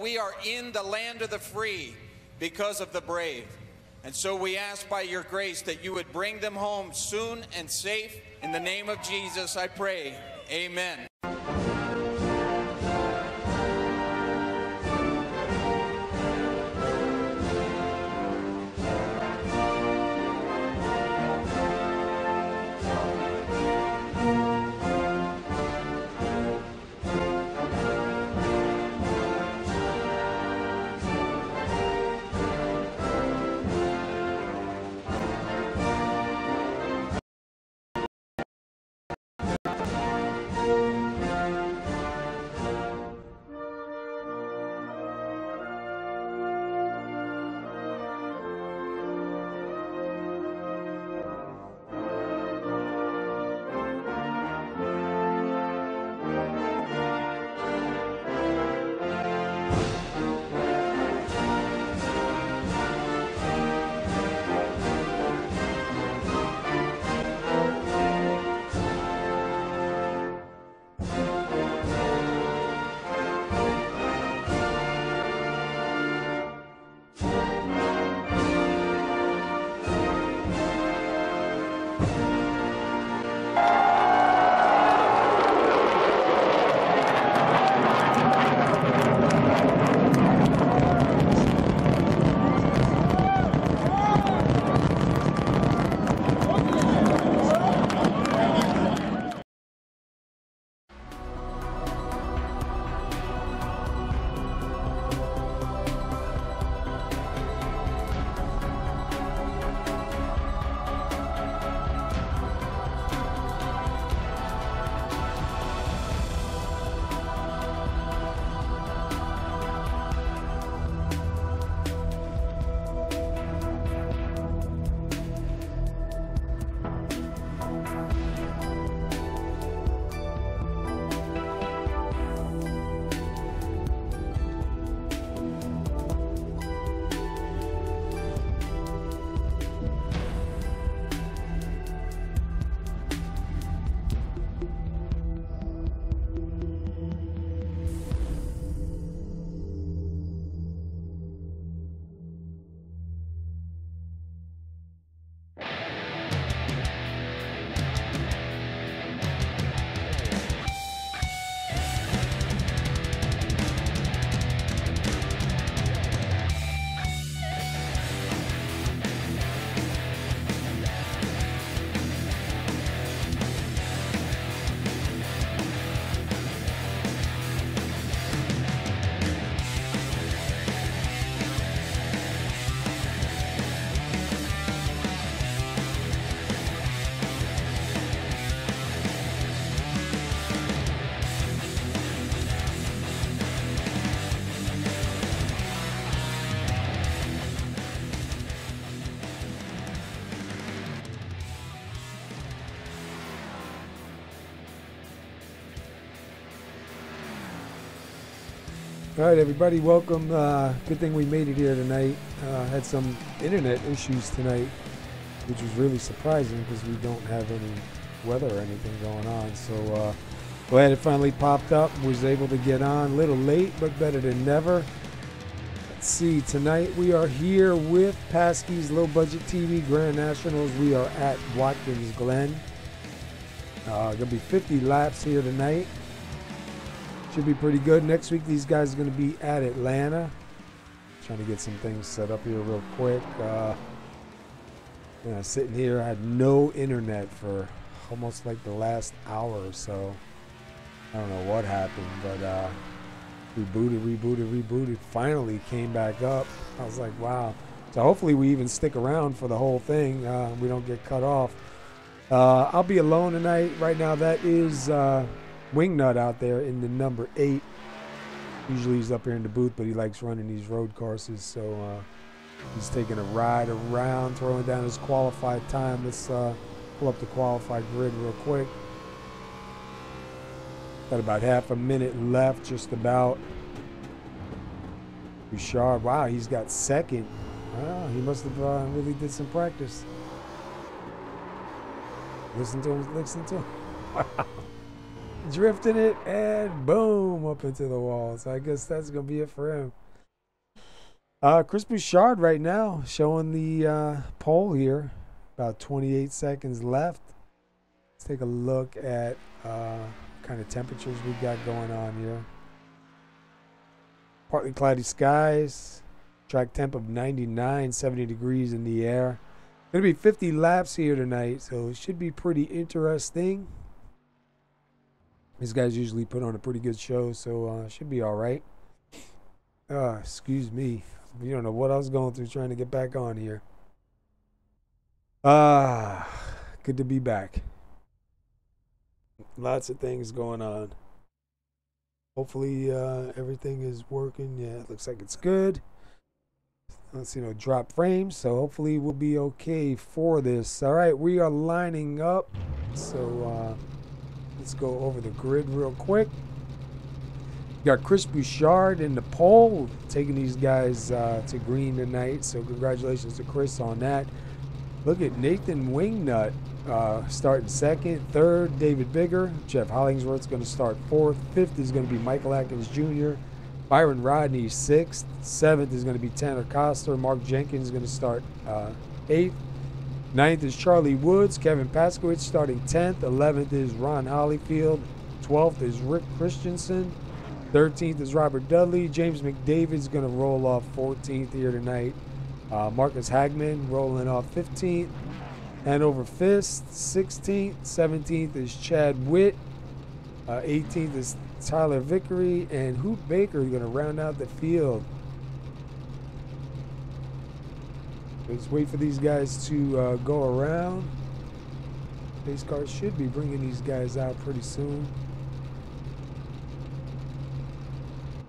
We are in the land of the free because of the brave. And so we ask by your grace that you would bring them home soon and safe. In the name of Jesus, I pray. Amen. All right, everybody, welcome. Good thing we made it here tonight. Had some internet issues tonight, which was really surprising because we don't have any weather or anything going on. So glad it finally popped up. Was able to get on. A little late, but better than never. Let's see. Tonight we are here with PASKY's Low Budget TV Grand Nationals. We are at Watkins Glen. Gonna be 50 laps here tonight. Should be pretty good. Next week, these guys are going to be at Atlanta. Trying to get some things set up here real quick. Sitting here, I had no internet for almost like the last hour or so. I don't know what happened, but rebooted. Finally came back up. I was like, wow. So hopefully we even stick around for the whole thing. We don't get cut off. I'll be alone tonight. Right now, that is Wingnut out there in the number 8. Usually he's up here in the booth, but he likes running these road courses, so he's taking a ride around, throwing down his qualified time. Let's pull up the qualified grid real quick. Got about half a minute left, just about. Bouchard, wow, he's got second. Wow, he must have really did some practice. Listen to him. Wow. drifting it, and boom, up into the wall. So I guess that's going to be it for him. Chris Bouchard right now showing the pole here. About 28 seconds left. Let's take a look at kind of temperatures we got going on here. Partly cloudy skies. Track temp of 99, 70 degrees in the air. Going to be 50 laps here tonight, so it should be pretty interesting. These guys usually put on a pretty good show, so should be all right. Excuse me. You don't know what I was going through trying to get back on here. Good to be back. Lots of things going on. Hopefully everything is working. Yeah, it looks like it's good. I don't see no drop frames, so hopefully we'll be okay for this. All right, we are lining up. So let's go over the grid real quick. We got Chris Bouchard in the pole, taking these guys to green tonight. So congratulations to Chris on that. Look at Nathan Wingnut starting second. Third, David Bigger. Jeff Hollingsworth's going to start fourth. Fifth is going to be Michael Atkins Jr. Byron Rodney sixth. Seventh is going to be Tanner Coster. Mark Jenkins is going to start eighth. Ninth is Charlie Woods. Kevin Paskowitz starting 10th. 11th is Ron Hollyfield. 12th is Rick Christensen. 13th is Robert Dudley. James McDavid's going to roll off 14th here tonight. Marcus Hagman rolling off 15th. Hanover Fist, 16th. 17th is Chad Witt. 18th is Tyler Vickery. And Hoot Baker is going to round out the field. Let's wait for these guys to go around. Pace car should be bringing these guys out pretty soon.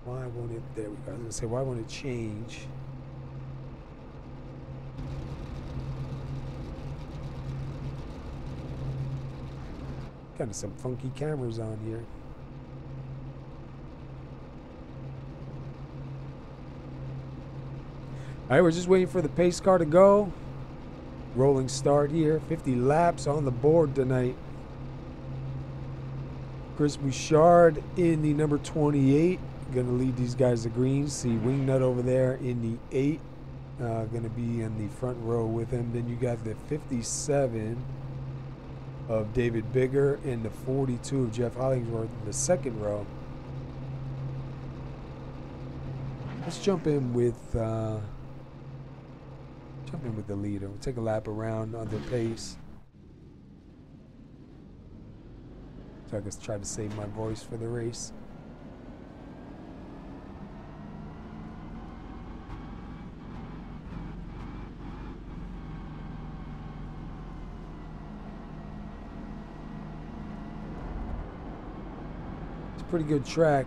Why won't it? There we go. I was going to say, why won't it change? Kind of some funky cameras on here. All right, we're just waiting for the pace car to go. Rolling start here. 50 laps on the board tonight. Chris Bouchard in the number 28. Going to lead these guys to green. See Wingnut over there in the 8. Going to be in the front row with him. Then you got the 57 of David Bigger and the 42 of Jeff Hollingsworth in the second row. Let's jump in with the leader. We'll take a lap around on their pace. So I guess try to save my voice for the race. It's a pretty good track.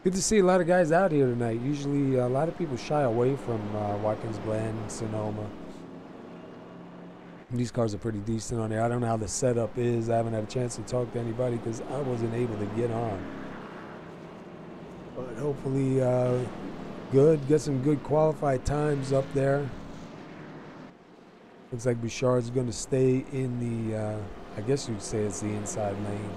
Good to see a lot of guys out here tonight. Usually a lot of people shy away from Watkins Glen, Sonoma. These cars are pretty decent on there. I don't know how the setup is. I haven't had a chance to talk to anybody because I wasn't able to get on. But hopefully good. Get some good qualified times up there. Looks like Bouchard's going to stay in the, I guess you'd say it's the inside lane.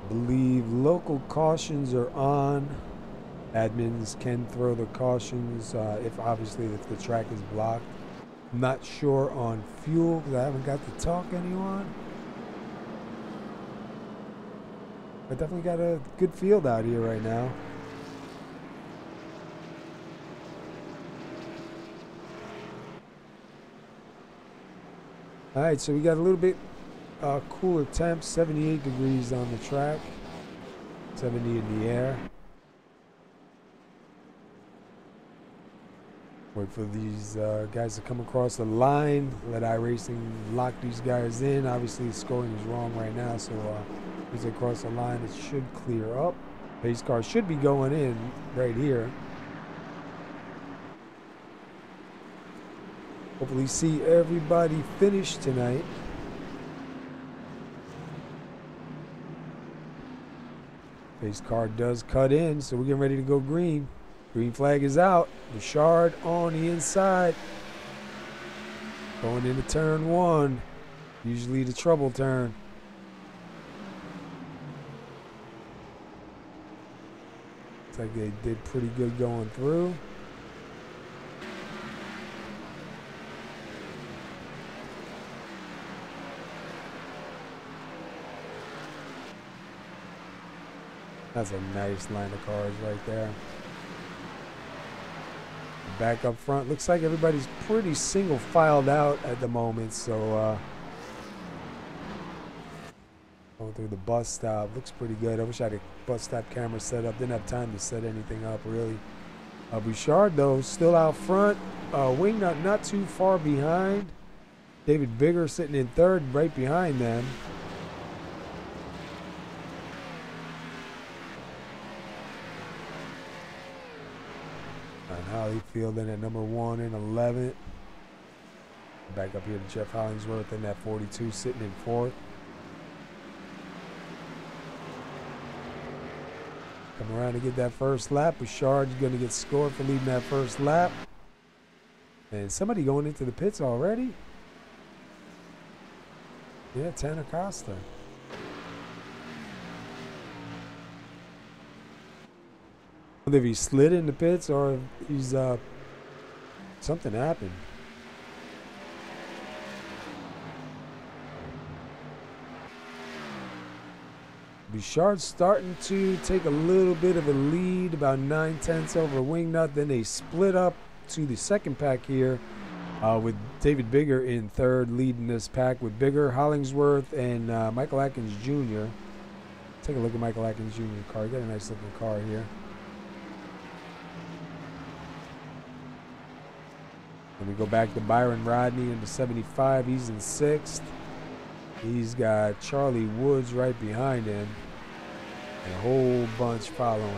Believe local cautions are on. Admins can throw the cautions if the track is blocked. I'm not sure on fuel because I haven't got to talk to anyone. I definitely got a good field out here right now. All right, so we got a little bit cooler temps, 78 degrees on the track, 70 in the air. Wait for these guys to come across the line. Let iRacing lock these guys in. Obviously, scoring is wrong right now, so as they cross the line, it should clear up. Pace car should be going in right here. Hopefully see everybody finish tonight. Pace car does cut in, so we're getting ready to go green. Green flag is out. Bouchard on the inside. Going into turn 1. Usually the trouble turn. Looks like they did pretty good going through. That's a nice line of cars right there. Back up front, looks like everybody's pretty single filed out at the moment, so going through the bus stop looks pretty good. I wish I had a bus stop camera set up. Didn't have time to set anything up really. Bouchard though still out front. Wingnut not too far behind. David Bigger sitting in third, right behind them. Holyfield in at number 1 and 11. Back up here to Jeff Hollingsworth in that 42, sitting in 4th. Come around to get that first lap. Bouchard's going to get scored for leading that first lap. And somebody going into the pits already? Yeah, Tanner Costa. If he slid in the pits or if he's something happened. Bouchard's starting to take a little bit of a lead, about 9/10 over Wingnut. Then they split up to the second pack here with David Bigger in third, leading this pack with Bigger, Hollingsworth, and Michael Atkins Jr. Take a look at Michael Atkins Jr. car. Got a nice looking car here. And we go back to Byron Rodney in the 75. He's in 6th. He's got Charlie Woods right behind him. And a whole bunch following.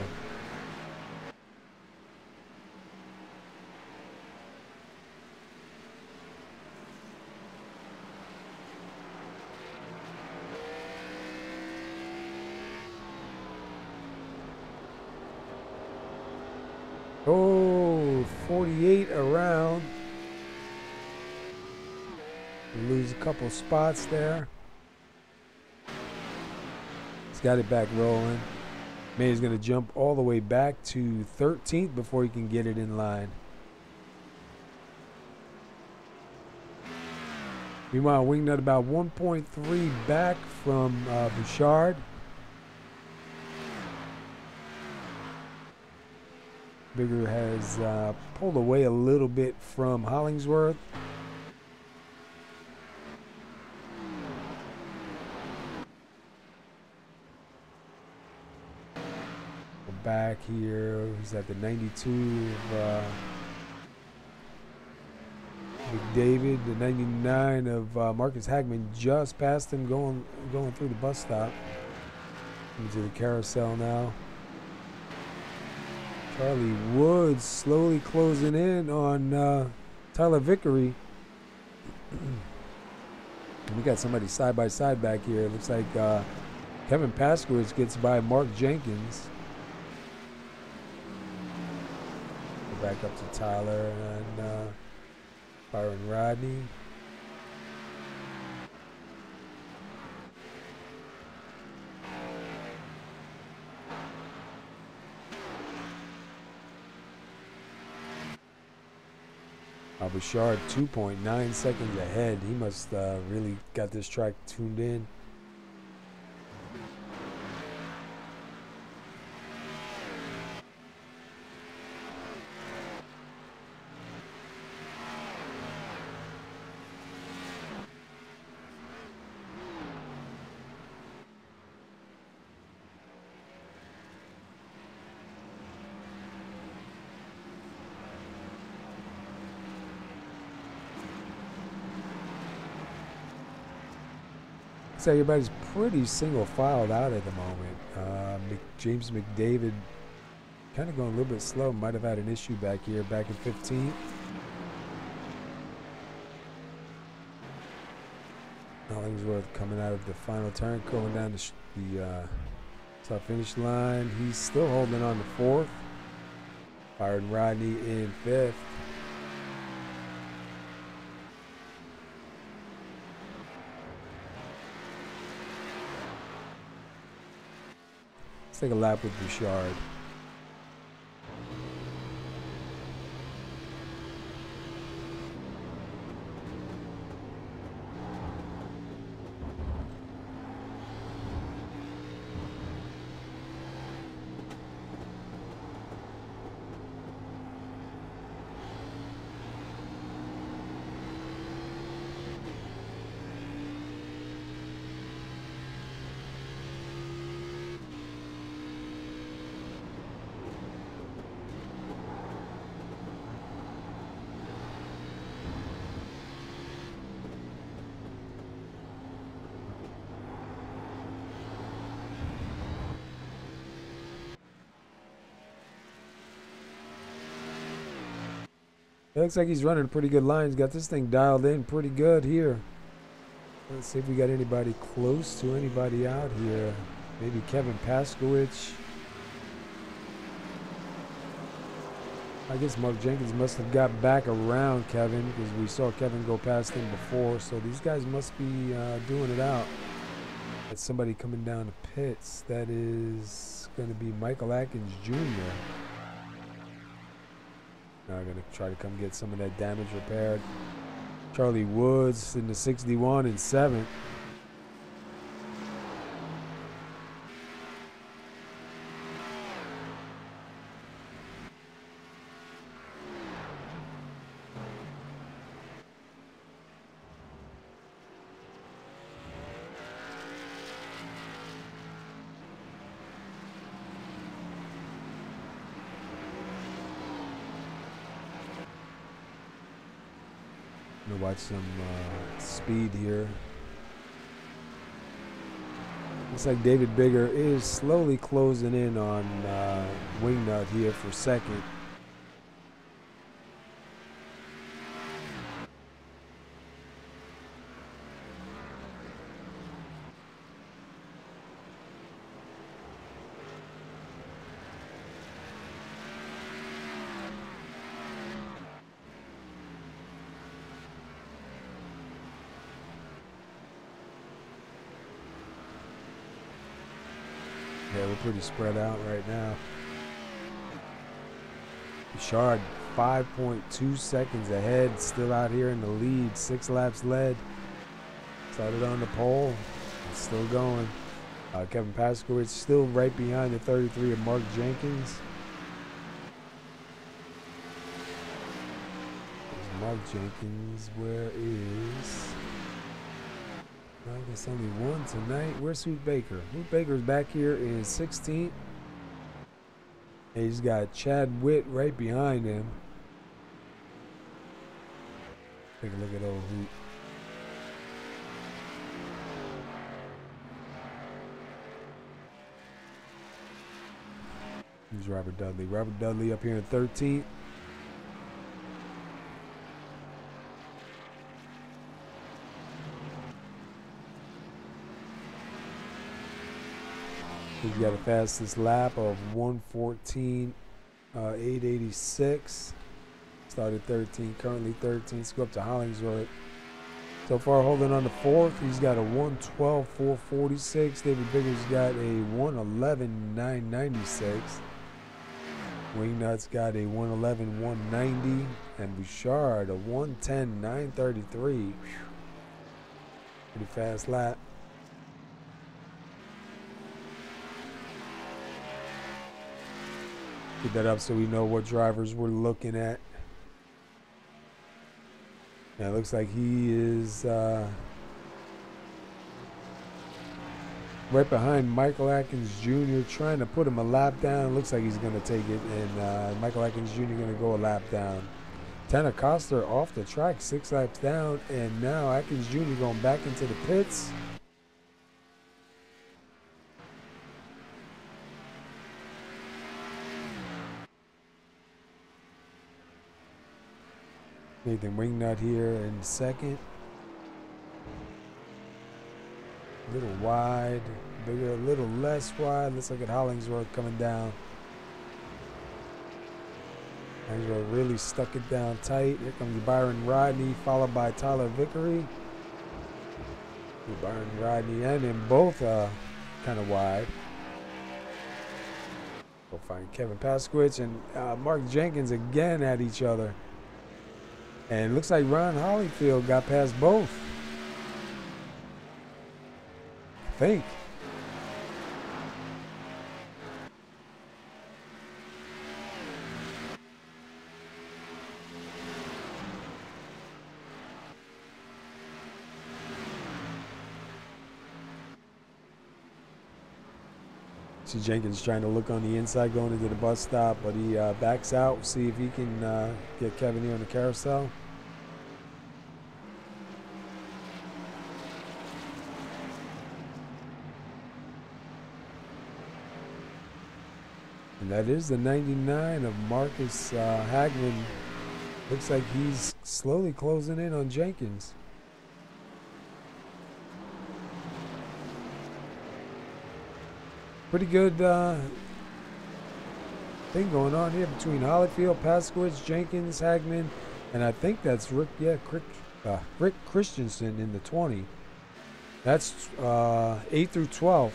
Oh, 48 around. Lose a couple spots there. He's got it back rolling. May's going to jump all the way back to 13th before he can get it in line. Meanwhile, Wingnut about 1.3 back from Bouchard. Bigger has pulled away a little bit from Hollingsworth. Back here, he's at the 92 of McDavid, the 99 of Marcus Hagman just passed him going through the bus stop. Into the carousel now. Charlie Woods slowly closing in on Tyler Vickery. We got somebody side by side back here. It looks like Kevin Paskowitz gets by Mark Jenkins. Back up to Tyler and Byron Rodney. Bouchard 2.9 seconds ahead. He must really got this track tuned in. So everybody's pretty single filed out at the moment. James McDavid kind of going a little bit slow. Might have had an issue back here, back in 15th. Hollingsworth coming out of the final turn, going down the start finish line. He's still holding on to 4th. Byron Rodney in 5th. Let's take a lap with Bouchard. It looks like he's running a pretty good line. He's got this thing dialed in pretty good here. Let's see if we got anybody close to anybody out here. Maybe Kevin Paskowitz. I guess Mark Jenkins must have got back around Kevin because we saw Kevin go past him before. So these guys must be doing it out. That's somebody coming down the pits. That is going to be Michael Atkins Jr. Now I'm going to try to come get some of that damage repaired. Charlie Woods in the 61 and 7. Watch some speed here. Looks like David Bigger is slowly closing in on Wingnut here for second. Yeah, we're pretty spread out right now. Bouchard, 5.2 seconds ahead, still out here in the lead. 6 laps led. Started on the pole, it's still going. Kevin Paskowitz still right behind the 33 of Mark Jenkins. There's Mark Jenkins, where is... I guess only one tonight. Where's Hoot Baker? Hoot Baker's back here in 16th. And he's got Chad Witt right behind him. Take a look at old Hoot. Here's Robert Dudley. Robert Dudley up here in 13th. He's got a fastest lap of 1:14.886. Started 13th, currently 13th. Let's go up to Hollingsworth. So far holding on to 4th. He's got a 1:12.446. David Bigger's got a 1:11.996. Wingnut's got a 1:11.190. And Bouchard a 1:10.933. Pretty fast lap. Get that up so we know what drivers we're looking at. Now it looks like he is right behind Michael Atkins Jr. trying to put him a lap down. Looks like he's going to take it, and Michael Atkins Jr. going to go a lap down. Tanner Coster off the track, 6 laps down, and now Atkins Jr. going back into the pits. Nathan Wingnut here in second. A little wide, bigger, a little less wide. Looks like at Hollingsworth coming down. Hollingsworth really stuck it down tight. Here comes Byron Rodney, followed by Tyler Vickery. Byron Rodney and him both kind of wide. We'll find Kevin Paskowitz and Mark Jenkins again at each other. And it looks like Ron Holyfield got past both. I think. See Jenkins trying to look on the inside going into the bus stop, but he backs out. See if he can get Kevin here on the carousel. And that is the 99 of Marcus Hagman. Looks like he's slowly closing in on Jenkins. Pretty good thing going on here between Holyfield, Paskowitz, Jenkins, Hagman, and I think that's Rick Christensen in the 20. That's 8 through 12.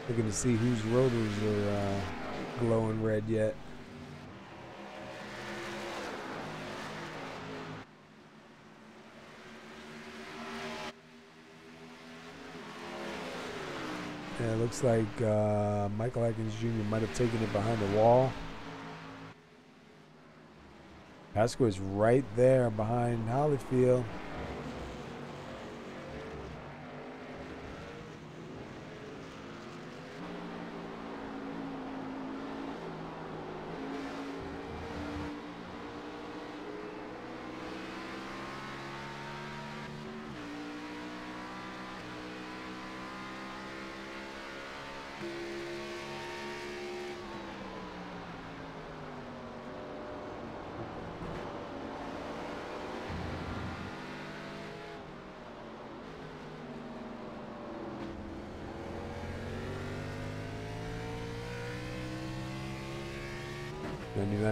Looking to see whose rotors are glowing red yet. Yeah, it looks like Michael Atkins Jr. might have taken it behind the wall. Paskowitz right there behind Holyfield.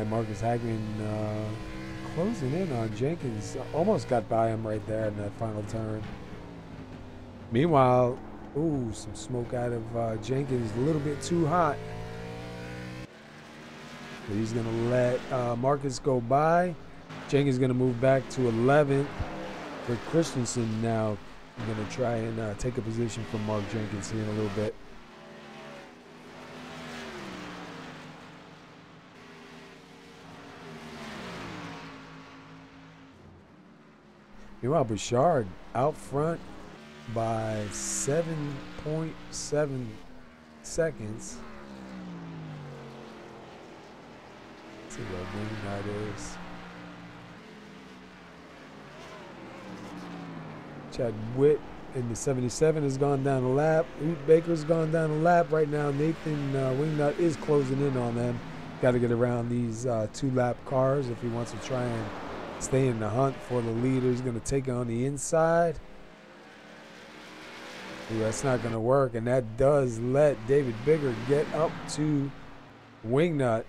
Marcus Hagman closing in on Jenkins. Almost got by him right there in that final turn. Meanwhile, ooh, some smoke out of Jenkins. A little bit too hot. But he's going to let Marcus go by. Jenkins going to move back to 11th. Rick Christensen now going to try and take a position from Mark Jenkins here in a little bit. Meanwhile, Bouchard out front by 7.7 seconds. Let's see what wing that is. Chad Witt in the 77 has gone down the lap. Ute Baker's gone down the lap. Right now, Nathan Wingnut is closing in on them. Got to get around these 2-lap cars if he wants to try and stay in the hunt for the leader. He's going to take it on the inside. Ooh, that's not going to work, and that does let David Bigger get up to Wingnut.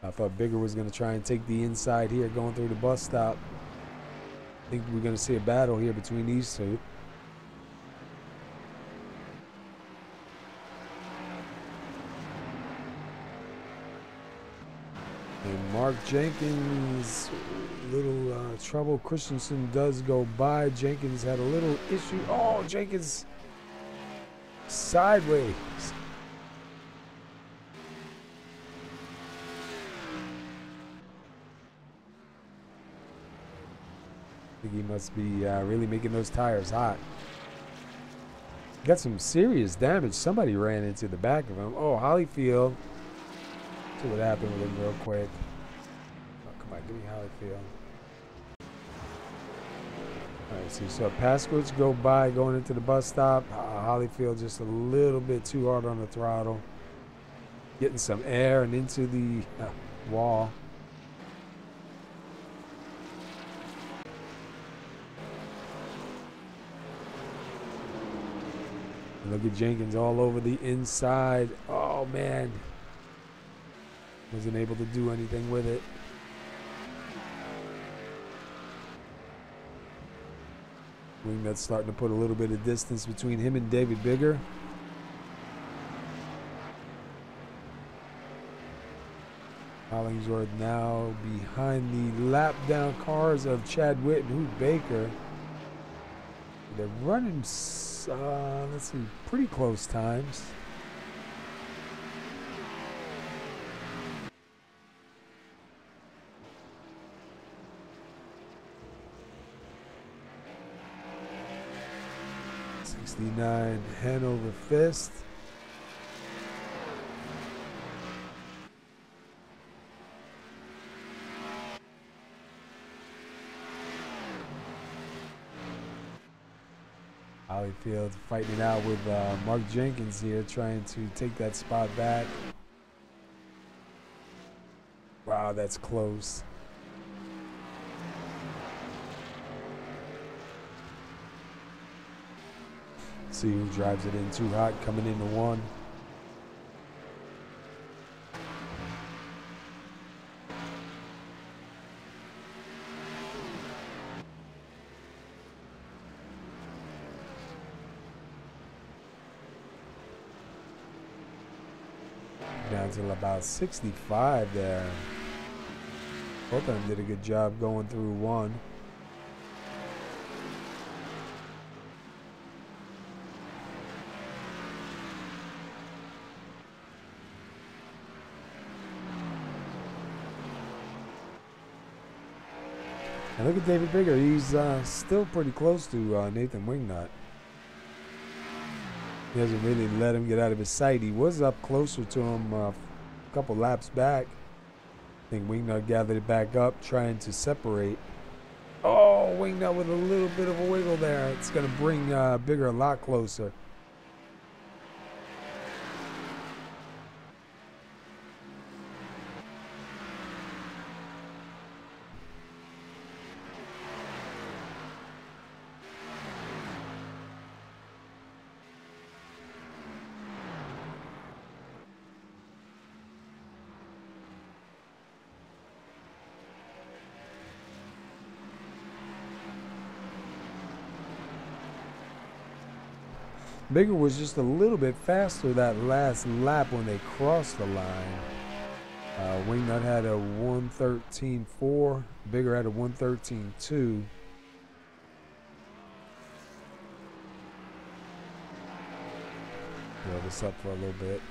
I thought Bigger was going to try and take the inside here going through the bus stop. I think we're going to see a battle here between these two. And Mark Jenkins, little trouble. Christensen does go by. Jenkins had a little issue. Oh, Jenkins sideways. I think he must be really making those tires hot. Got some serious damage. Somebody ran into the back of him. Oh, Holyfield. See what happened with him real quick. Oh, come on, give me Holyfield. All right, so you saw Pasquich go by going into the bus stop. Hollyfield just a little bit too hard on the throttle. Getting some air and into the wall. And look at Jenkins all over the inside. Oh, man. Wasn't able to do anything with it. Wingnut's starting to put a little bit of distance between him and David Bigger. Hollingsworth now behind the lap down cars of Chad Witt and Hoot Baker. They're running, let's see, pretty close times. '69 Hanover Fist. Hollyfield fighting it out with Mark Jenkins here, trying to take that spot back. Wow, that's close. See who drives it in too hot, coming into one. Down to about 65 there. Both of them did a good job going through one. And look at David Bigger. He's still pretty close to Nathan Wingnut. He hasn't really let him get out of his sight. He was up closer to him a couple laps back. I think Wingnut gathered it back up, trying to separate. Oh, Wingnut with a little bit of a wiggle there. It's going to bring Bigger a lot closer. Bigger was just a little bit faster that last lap when they crossed the line. Wingnut had a 1:13.4. Bigger had a 1:13.2. Blow this up for a little bit.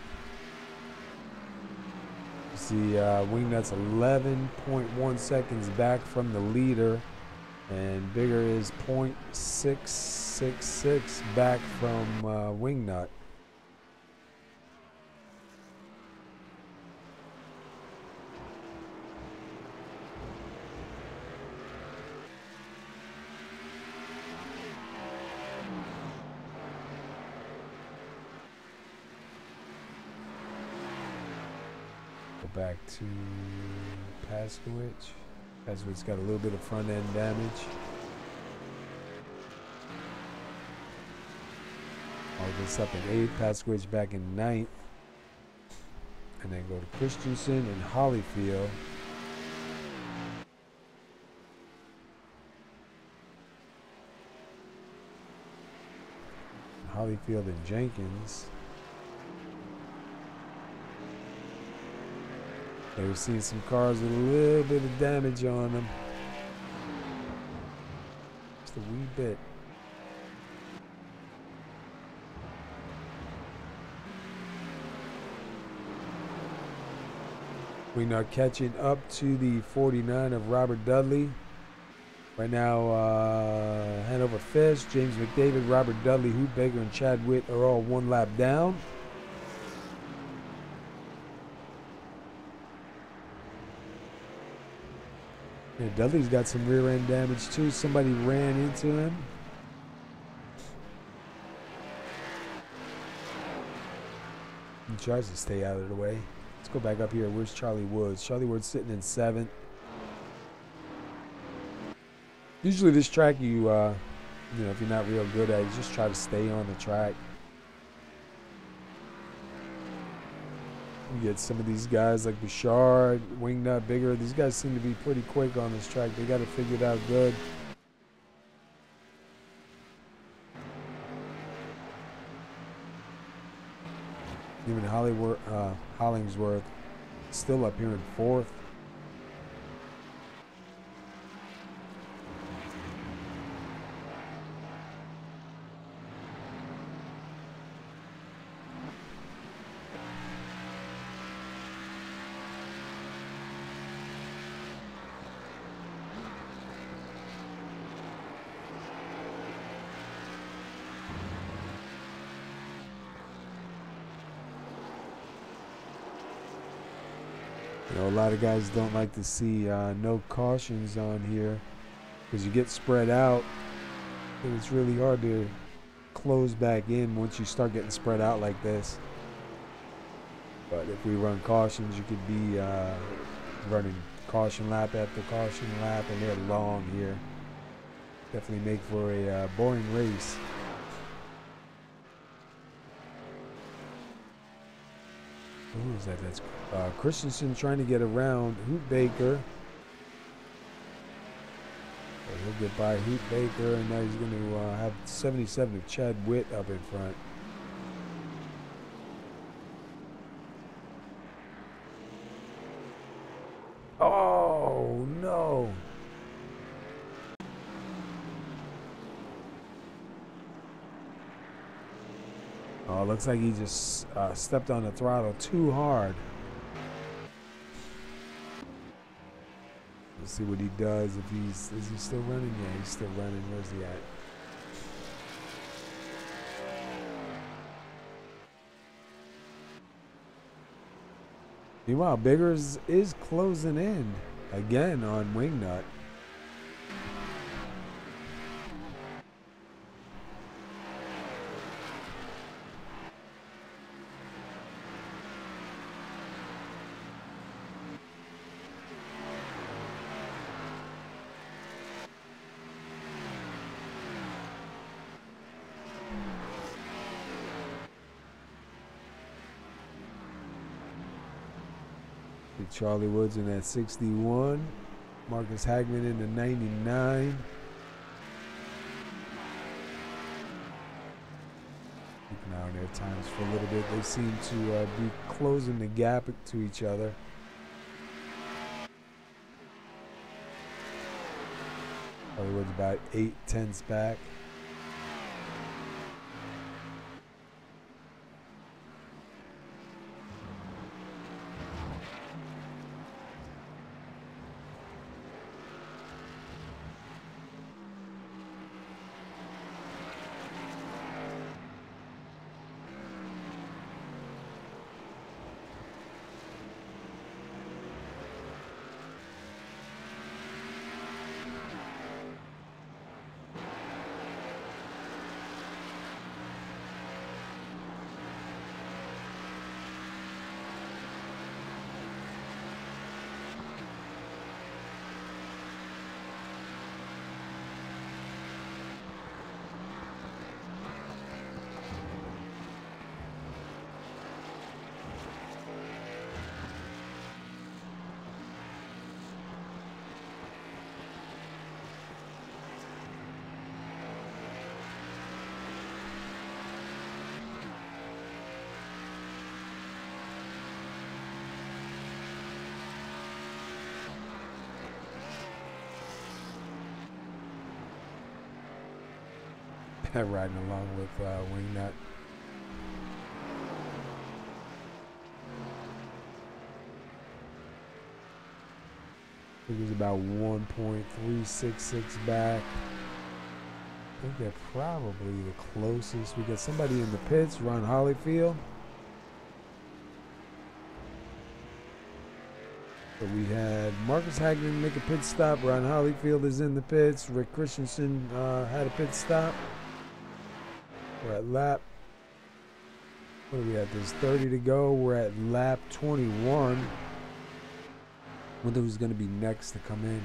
You see Wingnut's 11.1 seconds back from the leader, and Bigger is 0.666 back from Wingnut. Go back to Paskowitz. Paskowitz got a little bit of front end damage. All this up in 8th, Paskowitz back in 9th. And then go to Christensen and Hollyfield. Hollyfield and Jenkins. They were seeing some cars with a little bit of damage on them. Just a wee bit. We are catching up to the 49 of Robert Dudley. Right now, Hanover Fish, James McDavid, Robert Dudley, Hoot Baker, and Chad Witt are all one lap down. Yeah, Dudley's got some rear end damage too. Somebody ran into him. He tries to stay out of the way. Let's go back up here. Where's Charlie Woods? Charlie Woods sitting in 7th. Usually this track, you know, if you're not real good at it, you just try to stay on the track. You get some of these guys like Bouchard, Wingnut, Bigger. These guys seem to be pretty quick on this track. They got it figured out good. Even Hollingsworth still up here in 4th. You know, a lot of guys don't like to see no cautions on here because you get spread out and it's really hard to close back in once you start getting spread out like this. But if we run cautions, you could be running caution lap after caution lap, and they're long here. Definitely make for a boring race. Who is that? That's Christensen trying to get around Hoot Baker. So he'll get by Hoot Baker, and now he's going to have 77 of Chad Witt up in front. Oh, no. Oh, looks like he just stepped on the throttle too hard. Let's see what he does. If is he still running? Yeah, he's still running. Where's he at? Meanwhile, Biggers is closing in again on Wingnut. Charlie Woods in that 61. Marcus Hagman in the 99. Keeping an eye on their times for a little bit. They seem to be closing the gap to each other. Charlie Woods about 8/10 back. Riding along with Wingnut. I think he's about 1.366 back. I think they're probably the closest. We got somebody in the pits, Ron Hollyfield. So we had Marcus Hagman make a pit stop. Ron Holyfield is in the pits. Rick Christensen had a pit stop. We're at lap. What do we have? There's 30 to go. We're at lap 21. Wonder who's going to be next to come in.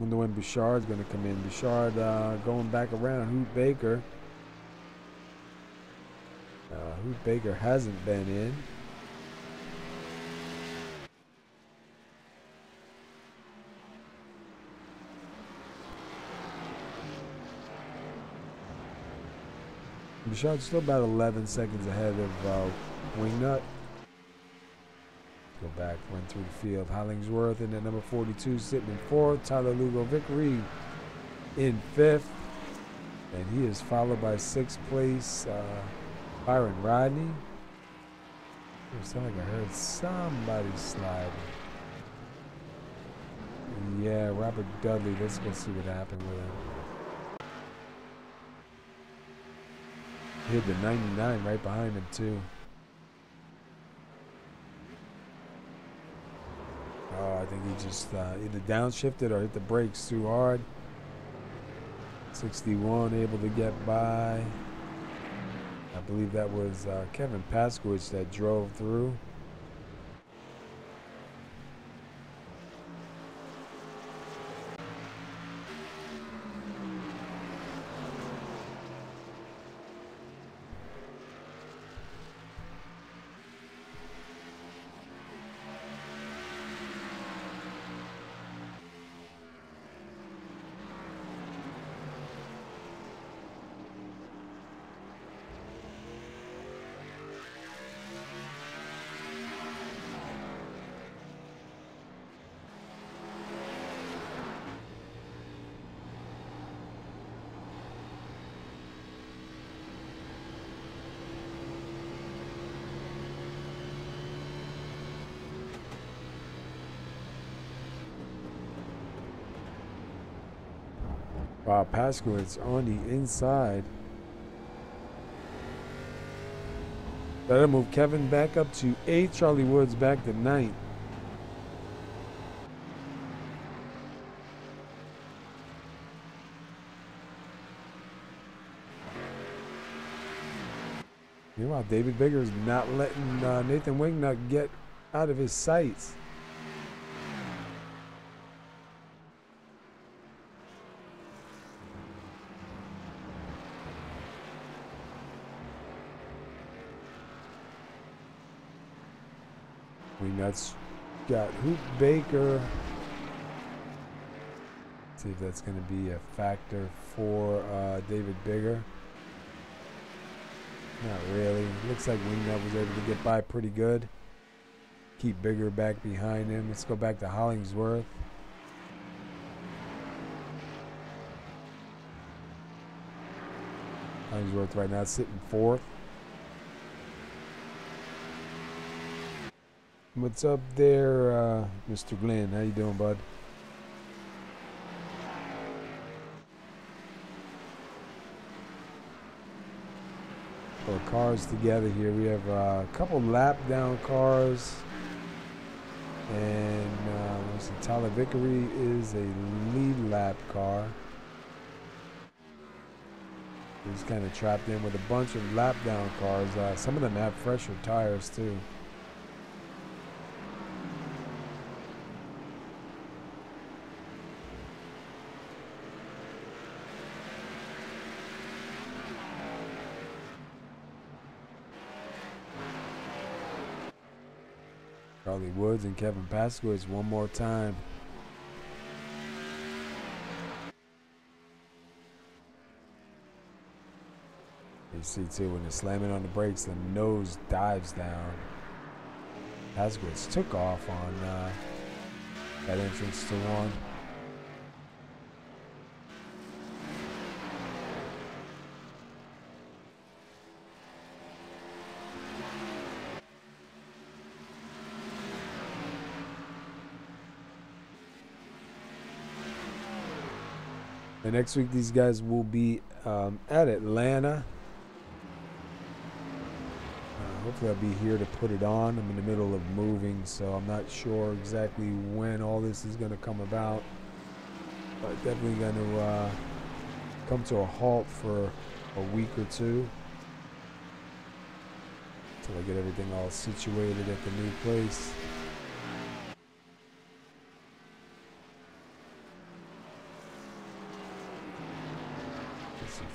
Wonder when Bouchard's going to come in. Bouchard going back around. Hoot Baker. Hoot Baker hasn't been in. Bouchard's still about 11 seconds ahead of Wingnut. Go back, run through the field. Hollingsworth in at number 42, sitting in fourth. Tyler Lugo Vickery in fifth. And he is followed by sixth place, Byron Rodney. It sounded like I heard somebody sliding. Yeah, Robert Dudley. Let's go see what happened with him. Hit the 99 right behind him, too. Oh, I think he just either downshifted or hit the brakes too hard. 61 able to get by. I believe that was Kevin Paskowitz that drove through. Wow, Paskowitz on the inside. That'll move Kevin back up to 8th. Charlie Woods back to 9th. Meanwhile, David Bigger's not letting Nathan Wingnut get out of his sights. Wingnut's got Hoot Baker. Let's see if that's going to be a factor for David Bigger. Not really. Looks like Wingnut was able to get by pretty good. Keep Bigger back behind him. Let's go back to Hollingsworth. Hollingsworth right now sitting 4th. What's up there, Mr. Glen? How you doing, bud? Our cars together here. We have a couple lap down cars, and Tyler Vickery is a lead lap car. He's kind of trapped in with a bunch of lap down cars. Some of them have fresher tires too. Charlie Woods and Kevin Paskowitz one more time. You see too, when they're slamming on the brakes, the nose dives down. Paskowitz took off on that entrance to one. And next week, these guys will be at Atlanta. hopefully I'll be here to put it on. I'm in the middle of moving, so I'm not sure exactly when all this is going to come about. But definitely going to come to a halt for a week or two until I get everything all situated at the new place.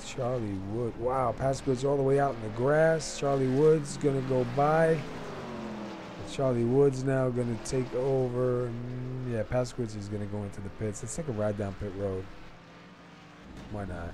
Charlie Wood. Wow, Pasky's all the way out in the grass. Charlie Wood's going to go by. Charlie Wood's now going to take over. Yeah, Pasquitz is going to go into the pits. Let's take a ride down pit road. Why not?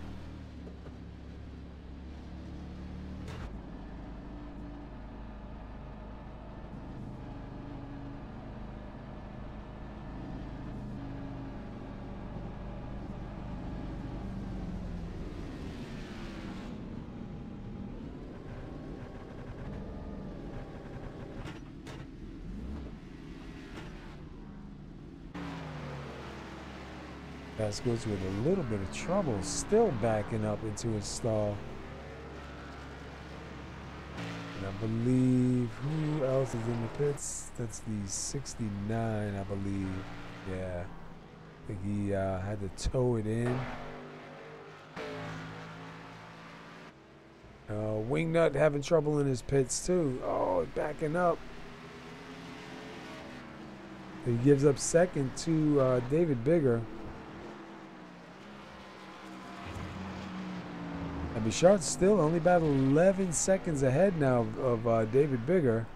Pasquitz with a little bit of trouble, still backing up into his stall. And I believe, who else is in the pits? That's the 69, I believe. Yeah, I think he had to tow it in. Wingnut having trouble in his pits too. Oh, backing up. He gives up second to David Bigger. And Bouchard's still only about 11 seconds ahead now of David Bigger.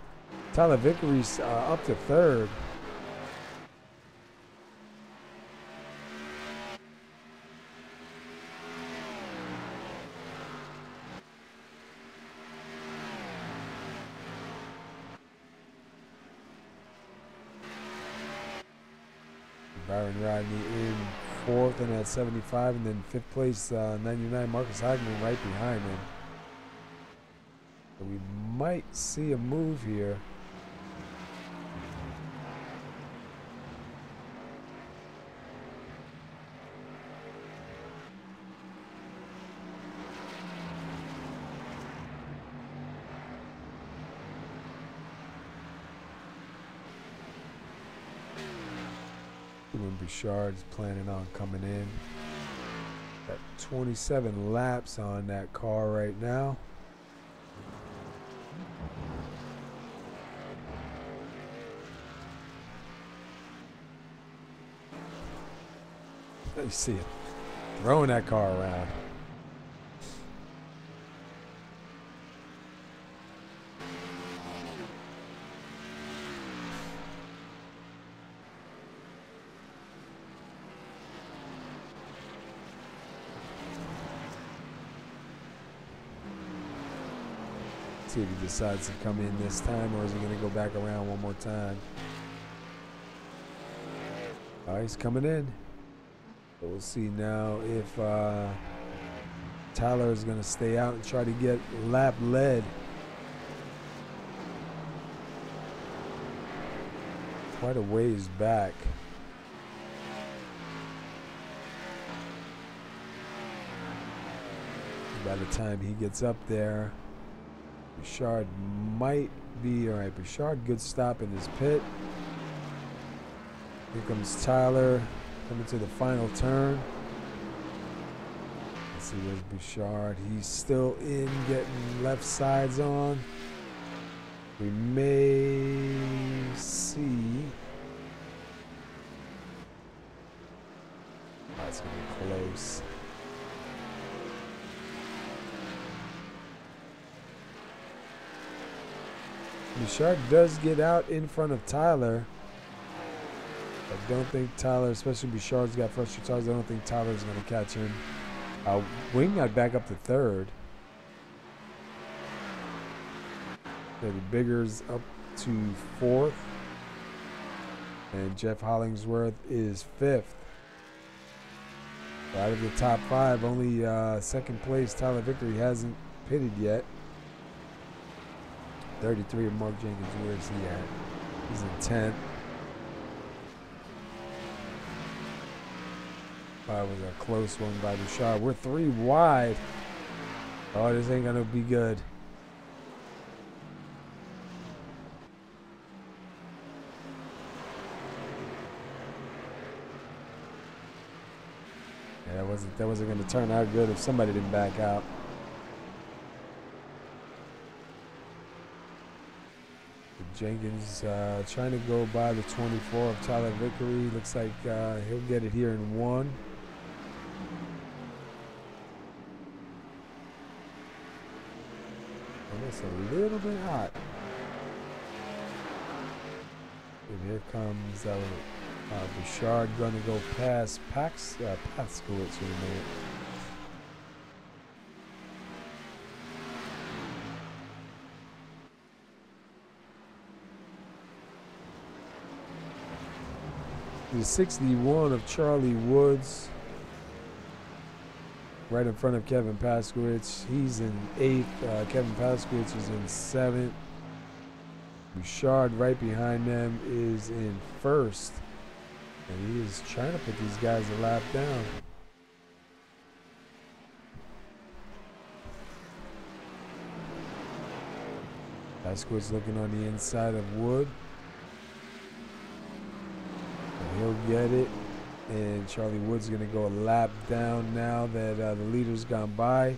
Tyler Vickery's up to third. Byron Rodney in fourth and at 75, and then fifth place, 99, Marcus Hagman right behind him. So we might see a move here. When Bouchard's planning on coming in. Got 27 laps on that car right now. You see it throwing that car around. See if he decides to come in this time, or is he going to go back around one more time? Oh, he's coming in. So we'll see now if Tyler is going to stay out and try to get lap led. Quite a ways back. By the time he gets up there, Bouchard might be all right. Bouchard, good stop in his pit. Here comes Tyler coming to the final turn. Let's see, where's Bouchard? He's still in, getting left sides on. We may see. That's gonna be close. Bouchard does get out in front of Tyler. I don't think Tyler, especially Bouchard's got fresher tires, I don't think Tyler's going to catch him. Wingnut back up to third. David Bigger's up to fourth. And Jeff Hollingsworth is fifth. Out of the top five, only second place, Tyler Vickery hasn't pitted yet. 33 of Mark Jenkins, where's he at? He's in 10th. That was a close one by Bouchard. We're 3 wide. Oh, this ain't gonna be good. Yeah, that wasn't going to turn out good if somebody didn't back out. Jenkins trying to go by the 24 of Tyler Vickery. Looks like he'll get it here in 1. And it's a little bit hot. And here comes Bouchard going to go past Paskowitz in a minute. The 61 of Charlie Woods right in front of Kevin Paskowitz. He's in 8th. Kevin Paskowitz is in 7th. Bouchard right behind them is in 1st. And he is trying to put these guys a lap down. Paskowitz looking on the inside of Wood. He'll get it, and Charlie Wood's going to go a lap down now that the leader's gone by.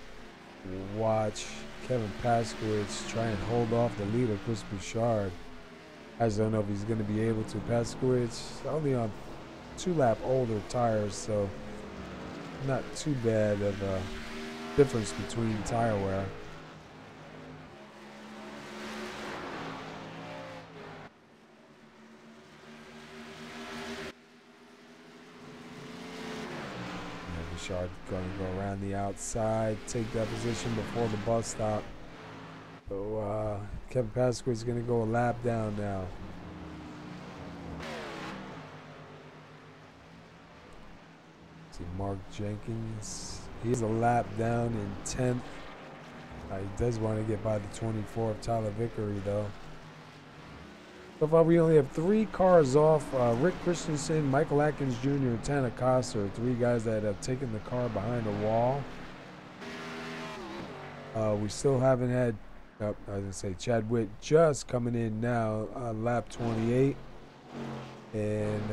Watch Kevin Paskowitz try and hold off the leader, Chris Bouchard. I just don't know if he's going to be able to. Paskowitz only on 2-lap older tires, so not too bad of a difference between tire wear. Bouchard going to go around the outside, take that position before the bus stop. So Kevin Paskowitz is going to go a lap down now. See Mark Jenkins. He's a lap down in 10th. He does want to get by the 24 of Tyler Vickery though. So far, we only have 3 cars off. Rick Christensen, Michael Atkins Jr., and Tanner Coster are 3 guys that have taken the car behind the wall. We still haven't had, I was going to say, Chad Witt just coming in now, lap 28. And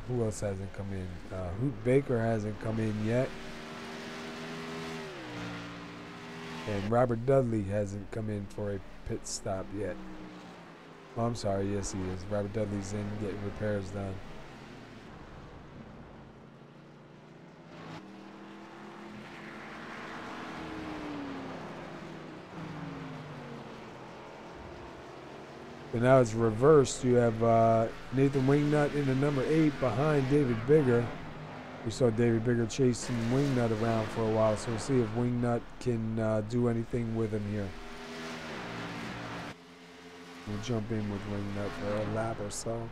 who else hasn't come in? Hoot Baker hasn't come in yet. And Robert Dudley hasn't come in for a pit stop yet. Oh, I'm sorry, yes he is. Robert Dudley's in getting repairs done. And now it's reversed. You have Nathan Wingnut in the number 8 behind David Bigger. We saw David Bigger chasing Wingnut around for a while, so we'll see if Wingnut can do anything with him here. We'll jump in with Wingnut for a lap or so.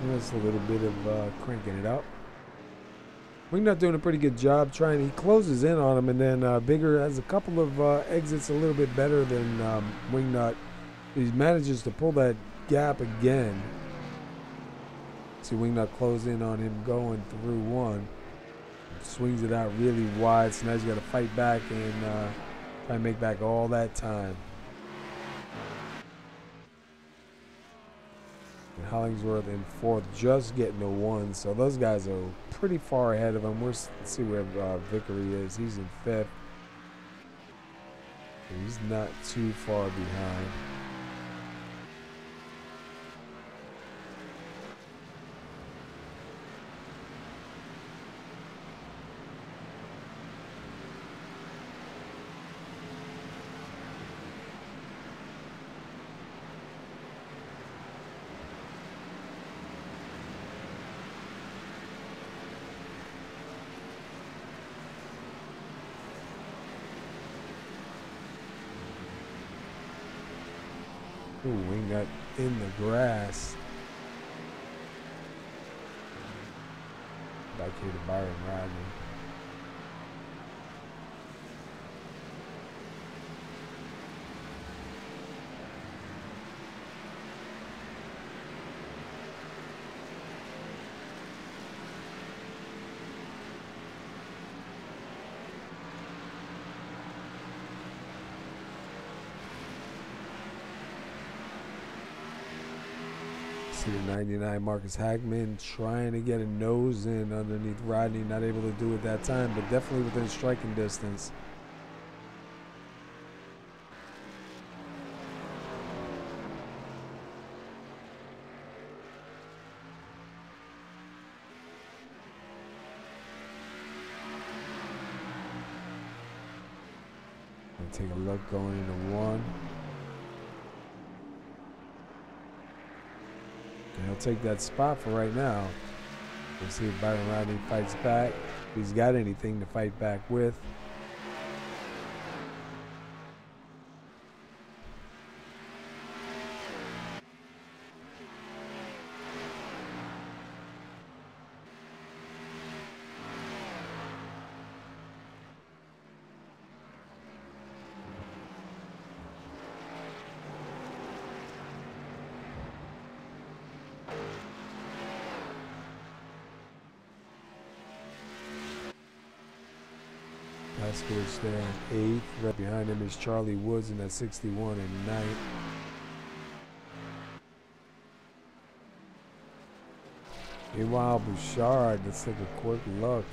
That's a little bit of cranking it up. Wingnut doing a pretty good job trying. He closes in on him, and then Bigger has a couple of exits a little bit better than Wingnut. He manages to pull that gap again. See Wingnut close in on him going through one. Swings it out really wide, so now he's got to fight back and try and make back all that time. And Hollingsworth in fourth, just getting a one, so those guys are pretty far ahead of him. Let's see where Vickery is. He's in fifth. He's not too far behind. Ooh, Wingnut in the grass. Back here to Byron Rodney. See the 99 Marcus Hagman trying to get a nose in underneath Rodney, not able to do it that time, but definitely within striking distance. Take a look going into one. And he'll take that spot for right now. We'll see if Byron Rodney fights back. If he's got anything to fight back with. Paskowitz there in eighth. Right behind him is Charlie Woods in at 61 and ninth. Meanwhile, Bouchard, let's take a quick look.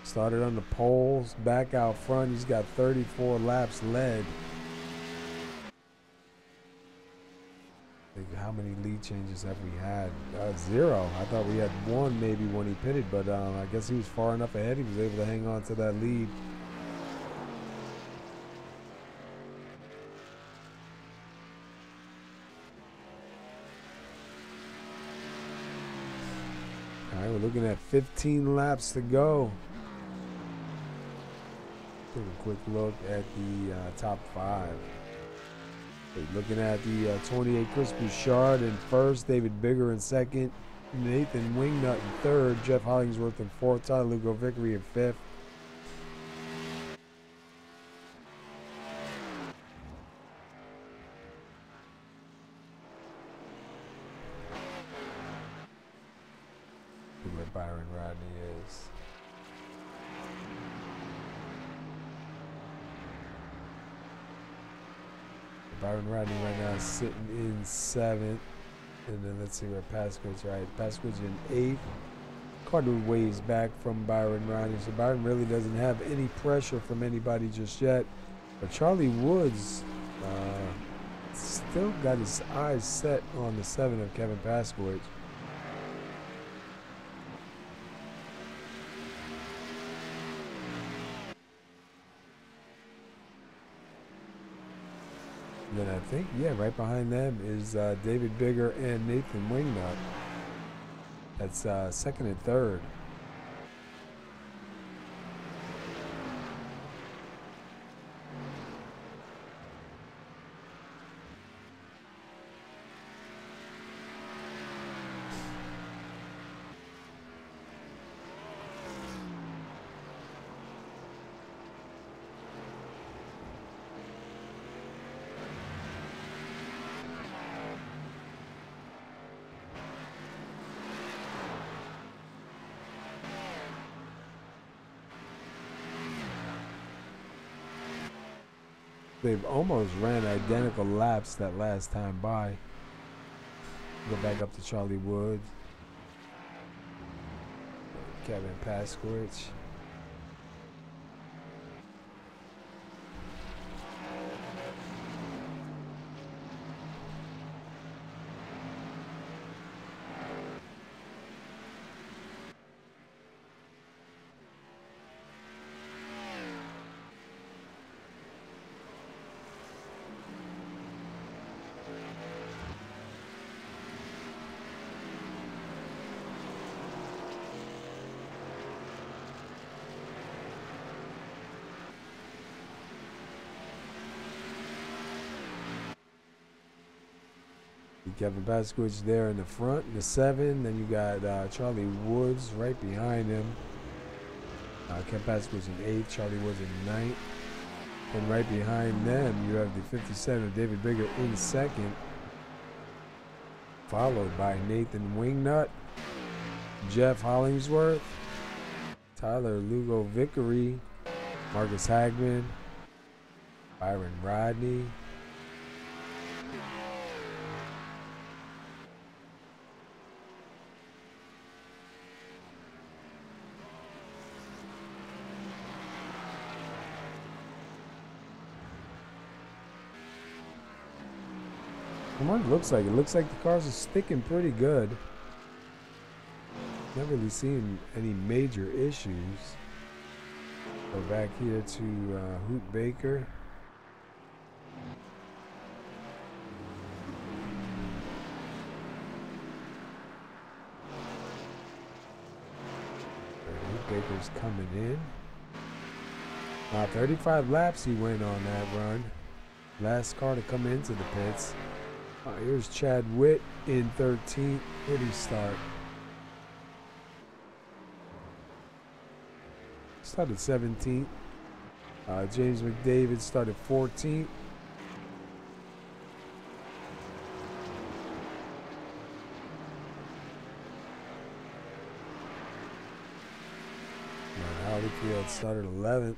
Started on the poles, back out front. He's got 34 laps led. How many lead changes have we had? Zero. I thought we had one maybe when he pitted, but I guess he was far enough ahead. He was able to hang on to that lead. All right, we're looking at 15 laps to go. Take a quick look at the top five. Looking at the 28, Chris Bouchard in first, David Bigger in second, Nathan Wingnut in third, Jeff Hollingsworth in fourth, Tyler Lugo Vickery in fifth. Look where Byron Rodney is. Byron Rodney right now is sitting in seventh. And then let's see where Paskowitz, right? Paskowitz in eighth. Carter ways back from Byron Rodney. So Byron really doesn't have any pressure from anybody just yet. But Charlie Woods still got his eyes set on the 7 of Kevin Paskowitz. Then I think, yeah, right behind them is David Bigger and Nathan Wingnut. That's second and third. They've almost ran identical laps that last time by. Go back up to Charlie Woods. Kevin Paskowitz. Kevin Paskowitz there in the front, in the 7. Then you got Charlie Woods right behind him. Kevin Paskowitz in 8th, Charlie Woods in 9th. And right behind them, you have the 57, David Bigger in 2nd. Followed by Nathan Wingnut, Jeff Hollingsworth, Tyler Lugo Vickery, Marcus Hagman, Byron Rodney, what it looks like. It looks like the cars are sticking pretty good. Not really seeing any major issues. Go back here to Hoot Baker. Hoot Baker's coming in. 35 laps he went on that run. Last car to come into the pits. Here's Chad Witt in 13th. Where did he start? Started 17th. James McDavid started 14th. Holyfield started 11th.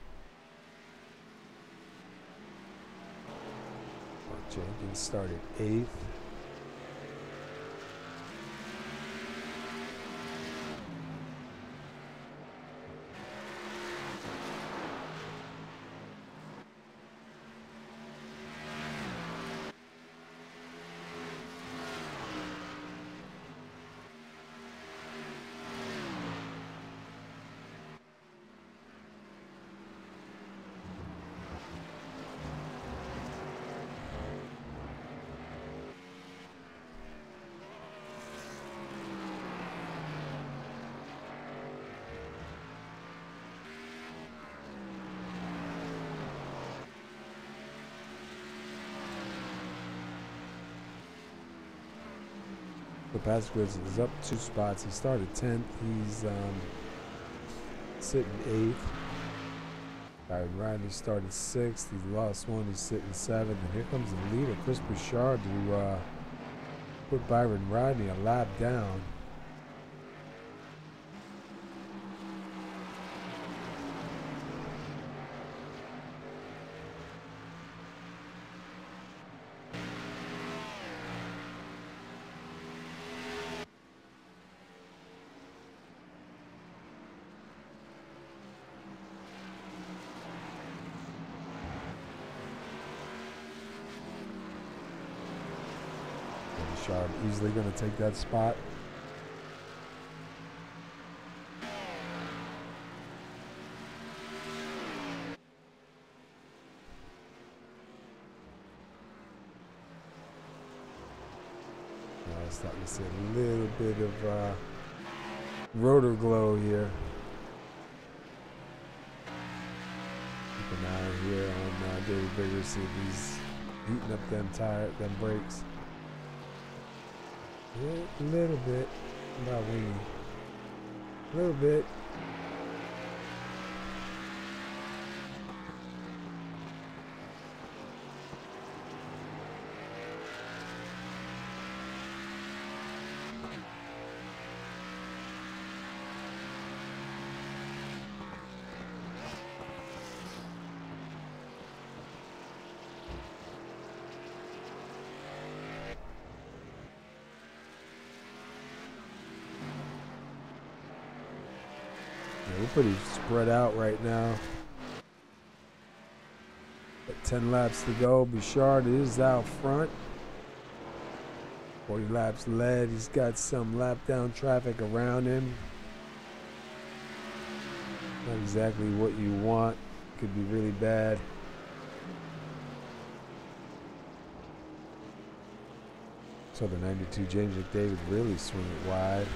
Jenkins started 8th. Paskowitz is up 2 spots. He started 10th. He's sitting 8th. Byron Rodney started 6th. He's lost 1. He's sitting 7th. And here comes the leader, Chris Bouchard, to put Byron Rodney a lap down. Bouchard easily going to take that spot. Starting to see a little bit of rotor glow here. Keep an eye here on David Bigger, see if he's heating up them brakes. A little bit, about wing. A little bit. pretty spread out right now. But 10 laps to go. Bouchard is out front. 40 laps led. He's got some lap down traffic around him. Not exactly what you want. Could be really bad. So the 92 James McDavid really swing it wide.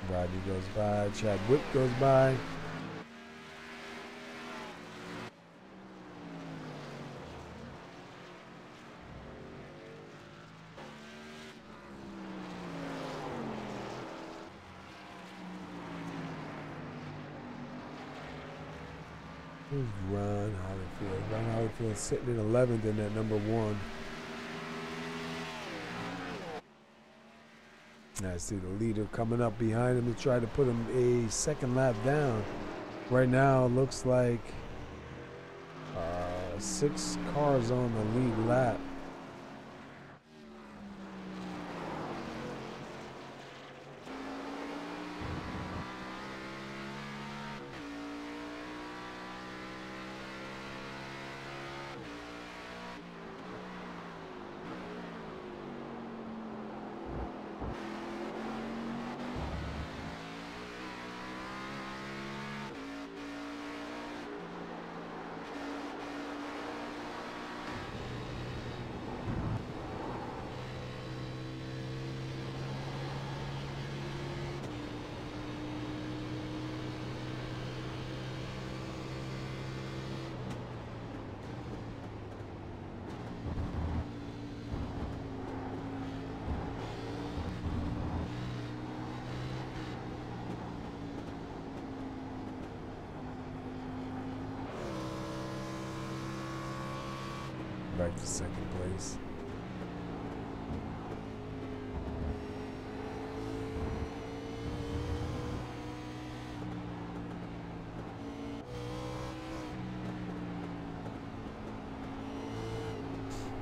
Rodney goes by, Chad Witt goes by. Who's Ron Holyfield? Ron Holyfield sitting in 11th in that number 1. Now I see the leader coming up behind him to try to put him a second lap down. Right now it looks like 6 cars on the lead lap. Back to second place.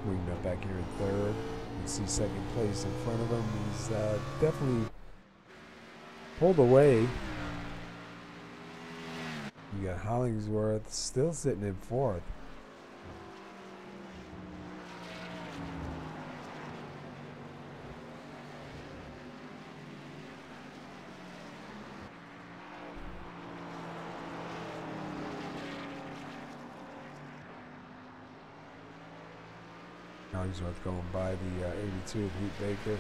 Winged up back here in third. You see second place in front of him. He's definitely pulled away. You got Hollingsworth still sitting in fourth. Hollingsworth going by the 82 of Heat Baker.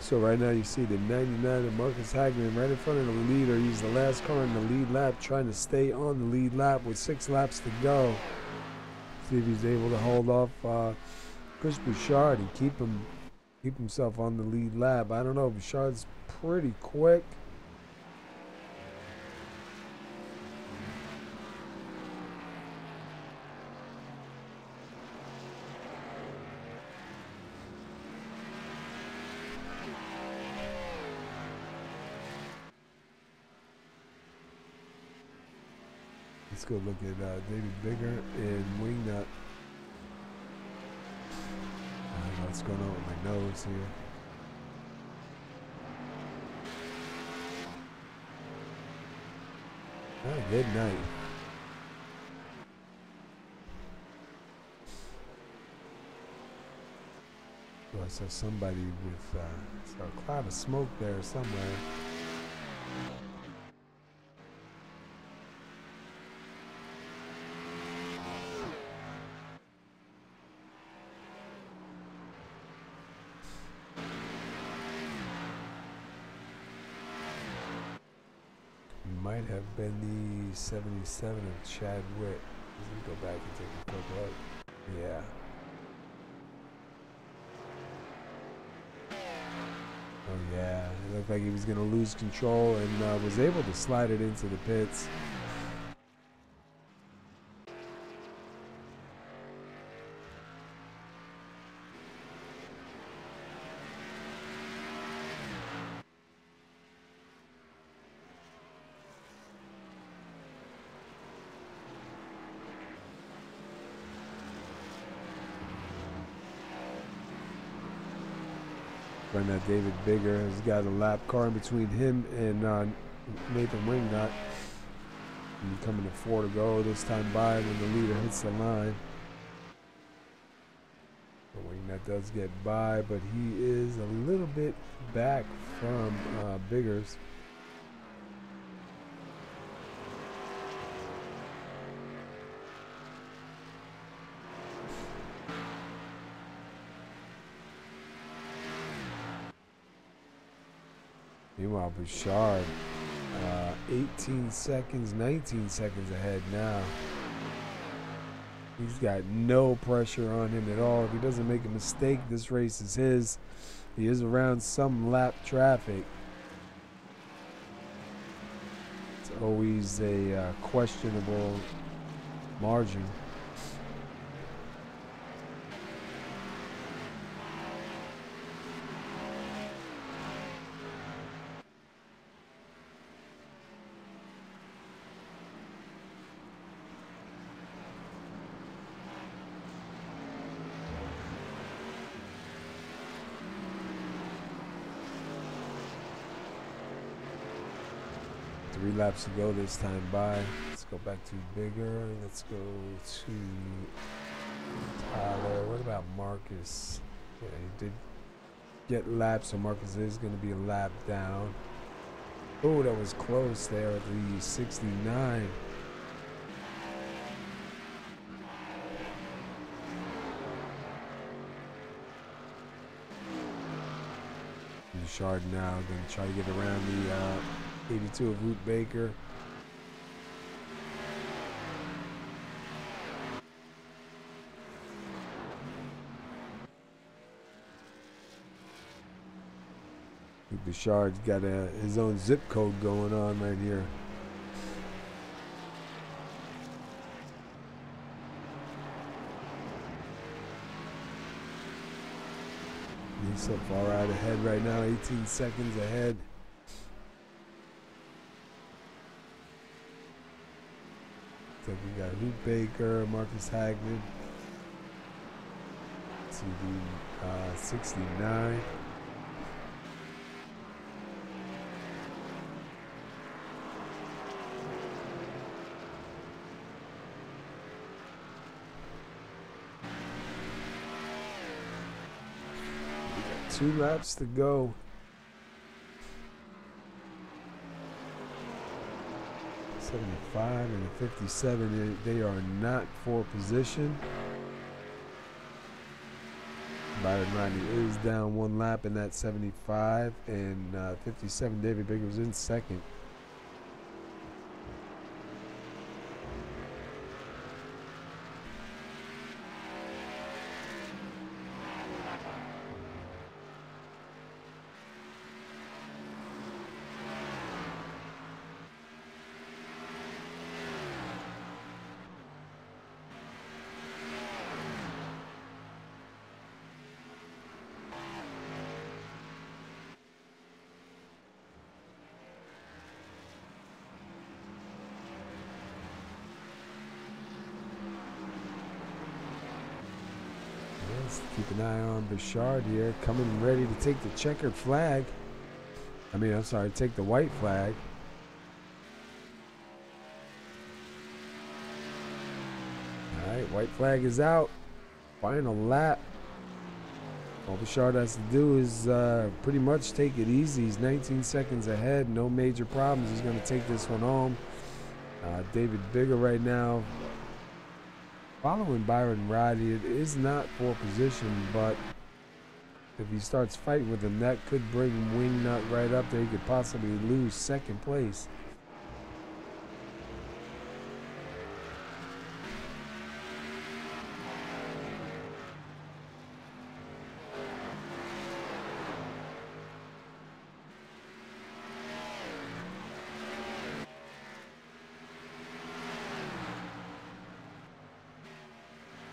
So right now you see the 99 of Marcus Hagman right in front of the leader. He's the last car in the lead lap, trying to stay on the lead lap with 6 laps to go. See if he's able to hold off Chris Bouchard and keep himself on the lead lap. I don't know. Bouchard's pretty quick. Let's go look at David Bigger and Wingnut. I don't know what's going on with my nose here. a good night. Oh, I saw somebody with saw a cloud of smoke there somewhere. Might have been the 77 of Chad Witt. Let me go back and take a quick look. Yeah. Oh yeah, it looked like he was going to lose control and was able to slide it into the pits. Right now, David Bigger has got a lap car in between him and Nathan Wingnut. And coming to 4 to go this time by when the leader hits the line. Wingnut does get by, but he is a little bit back from Biggers. Meanwhile, Bouchard, 18 seconds, 19 seconds ahead now. He's got no pressure on him at all. If he doesn't make a mistake, this race is his. He is around some lap traffic. It's always a questionable margin. Three laps to go this time by. Let's go back to Bigger. Let's go to Tyler. What about Marcus? Yeah, he did get laps, so Marcus is going to be a lap down. Oh, that was close there at the 69. Bouchard now going to try to get around the 82 of Root Baker. Bouchard's got his own zip code going on right here. He's so far out ahead right now, 18 seconds ahead. So we got Root Baker, Marcus Hagman, to the 69. We got 2 laps to go. 75 and the 57, they are not for position. Byron Rodney is down 1 lap in that 75, and 57, David Bigger was in second. Keep an eye on Bouchard here, coming ready to take the checkered flag. I'm sorry, take the white flag. White flag is out. Final lap. All Bouchard has to do is pretty much take it easy. He's 19 seconds ahead. No major problems. He's going to take this one home. David Bigger right now following Byron Roddy. It is not for position, but if he starts fighting with him, that could bring Wingnut right up there. He could possibly lose second place.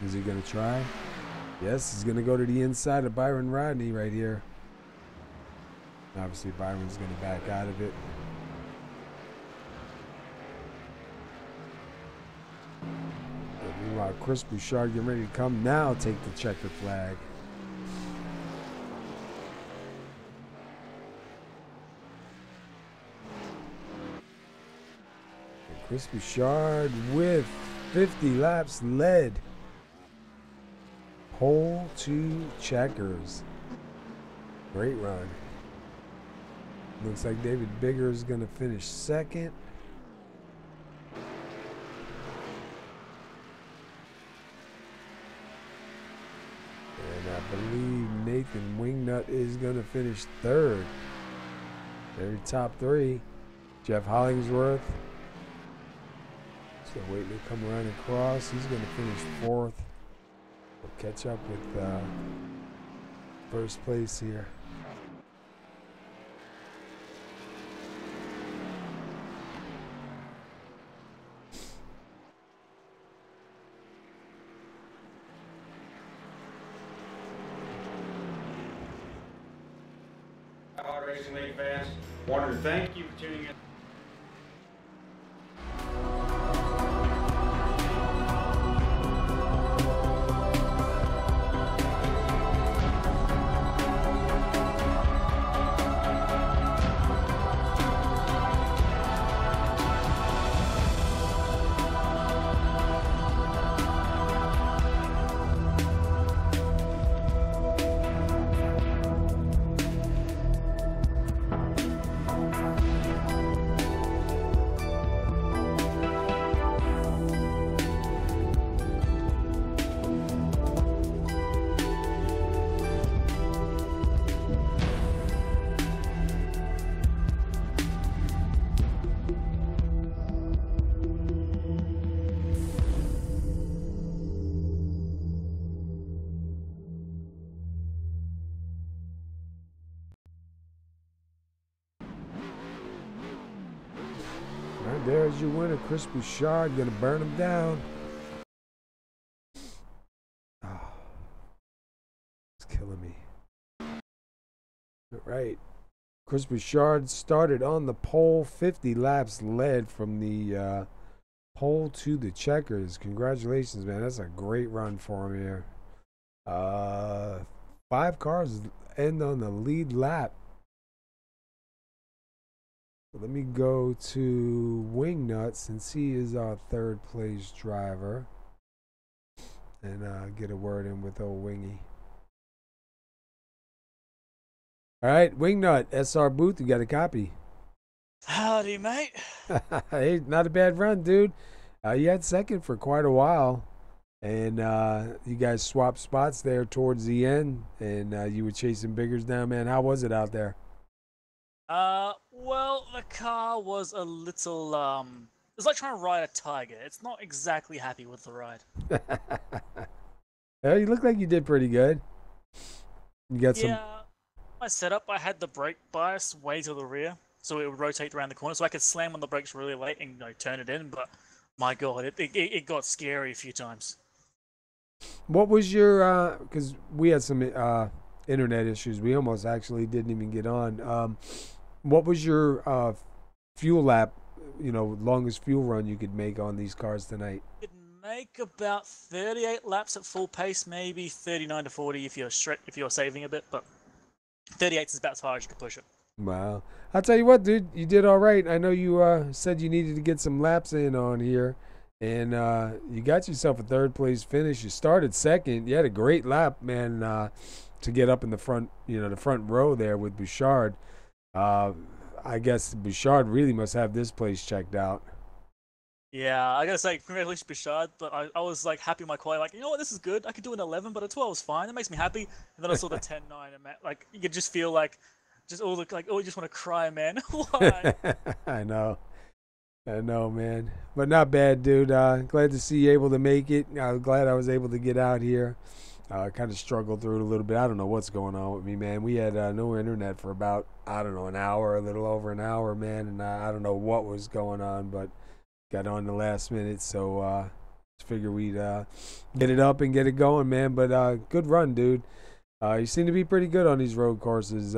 Is he going to try? Yes, he's going to go to the inside of Byron Rodney right here. Obviously, Byron's going to back out of it. But meanwhile, Chris Bouchard getting ready to come now, take the checkered flag. And Chris Bouchard with 50 laps led. Pole to checkers. Great run. Looks like David Bigger is going to finish second. And I believe Nathan Wingnut is going to finish third. Very top three. Jeff Hollingsworth. Still waiting to come around and cross. He's going to finish fourth. We'll catch up with first place here. Racing League fans, wanted to thank you for tuning in. There's your winner, Chris Bouchard. Gonna burn him down. Oh, it's killing me. All right. Chris Bouchard started on the pole, 50 laps led from the pole to the checkers. Congratulations, man. That's a great run for him here. 5 cars end on the lead lap. Let me go to Wingnut since he is our third place driver and get a word in with old Wingy. All right, Wingnut, SR Booth, you got a copy. Howdy, mate. Hey, not a bad run, dude. You had second for quite a while, and you guys swapped spots there towards the end, and you were chasing Biggers down, man. How was it out there? Well, the car was a little, it's like trying to ride a tiger. It's not exactly happy with the ride. Well, you look like you did pretty good. You got some... Yeah, my setup, I had the brake bias way to the rear, so it would rotate around the corner, so I could slam on the brakes really late and, turn it in, but my God, it got scary a few times. What was your, because we had some internet issues. We almost actually didn't even get on. What was your fuel lap, longest fuel run you could make on these cars tonight? You could make about 38 laps at full pace, maybe 39 to 40 if you're saving a bit, but 38 is about as far as you can push it. Wow. I'll tell you what, dude, you did all right. I know you said you needed to get some laps in on here, and you got yourself a third place finish. You started second. You had a great lap, man, to get up in the front, the front row there with Bouchard. I guess Bouchard really must have this place checked out. Yeah, I gotta say, congratulations, Bishad. But I was like happy with my quality. Like, you know what, this is good. I could do an 11, but a 12 is fine. It makes me happy. And then I saw the 10-9, and like you could just feel like, just all the like, oh, you just want to cry, man. Why? I know. I know, man. But not bad, dude. Glad to see you able to make it. I'm glad I was able to get out here. Kind of struggled through it a little bit. I don't know what's going on with me, man. We had no internet for about, I don't know, an hour, a little over an hour, man. And I don't know what was going on, but got on the last minute. So figure we'd get it up and get it going, man. But good run, dude. You seem to be pretty good on these road courses.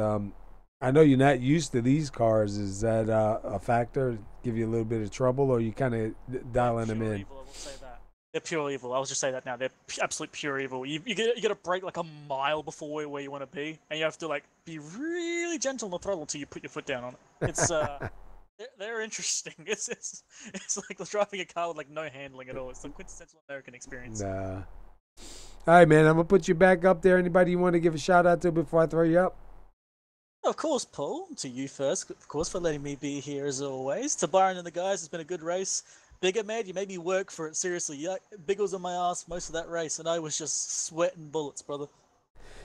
I know you're not used to these cars. Is that a factor? Give you a little bit of trouble, or you kind of dialing them in? Evil, I will say that. They're pure evil. I'll just say that now. They're absolute pure evil. You get to brake like a mile before where you want to be, and you have to like be really gentle on the throttle until you put your foot down on it. It's they're interesting. It's like driving a car with like no handling at all. It's the quintessential American experience. Nah. All right, man. I'm gonna put you back up there. Anybody you want to give a shout out to before I throw you up? Of course, Paul. To you first, of course, for letting me be here as always. To Byron and the guys, it's been a good race. Bigger, man, you made me work for it. Seriously, yeah, Big was on my ass most of that race, and I was just sweating bullets, brother.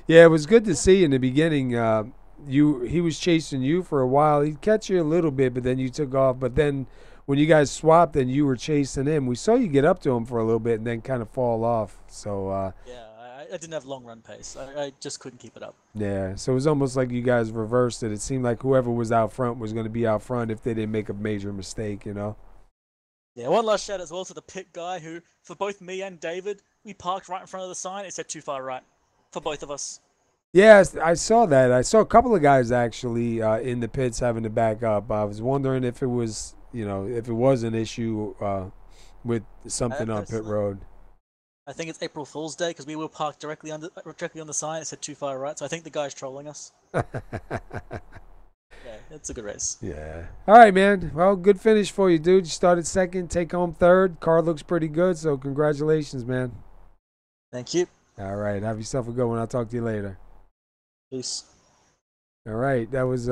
Yeah, it was good to see in the beginning. He was chasing you for a while. He'd catch you a little bit, but then you took off. But then when you guys swapped and you were chasing him, we saw you get up to him for a little bit and then kind of fall off. So yeah, I didn't have long run pace. I just couldn't keep it up. Yeah, so it was almost like you guys reversed it. It seemed like whoever was out front was going to be out front if they didn't make a major mistake, Yeah, one last shout as well to the pit guy who, for both me and David, we parked right in front of the sign. It said too far right for both of us. Yeah, I saw that. I saw a couple of guys actually in the pits having to back up. I was wondering if it was, if it was an issue with something on pit road. I think it's April Fool's Day because we were parked directly on the sign. It said too far right, so I think the guy's trolling us. Yeah, it's a good race. Yeah. All right, man. Well, good finish for you, dude. You started second, take home third. Car looks pretty good, so congratulations, man. Thank you. All right. Have yourself a good one. I'll talk to you later. Peace. All right. That was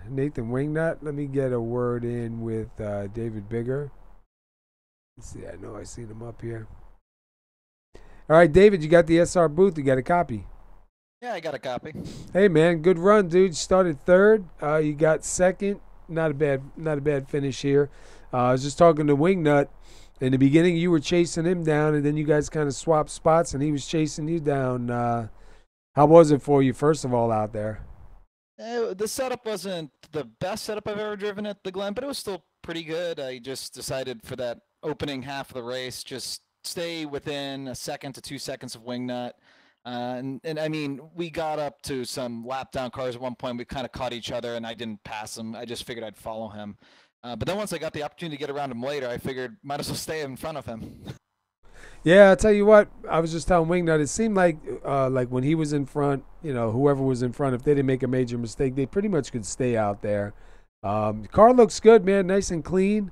Nathan Wingnut. Let me get a word in with David Bigger. Let's see. I know I seen him up here. All right, David, you got the SR booth. You got a copy. Yeah, I got a copy. Hey, man, good run, dude. You started third. You got second. Not a bad finish here. I was just talking to Wingnut. In the beginning, you were chasing him down, and then you guys kind of swapped spots, and he was chasing you down. How was it for you, first of all, out there? The setup wasn't the best setup I've ever driven at the Glen, but it was still pretty good. I just decided for that opening half of the race, just stay within a second to 2 seconds of Wingnut. And I mean, we got up to some lap down cars at one point. We kind of caught each other, and I didn't pass him. I just figured I'd follow him. But then once I got the opportunity to get around him later, I figured might as well stay in front of him. Yeah, I'll tell you what. I was just telling Wingnut, it seemed like when he was in front, whoever was in front, if they didn't make a major mistake, they pretty much could stay out there. The car looks good, man, nice and clean.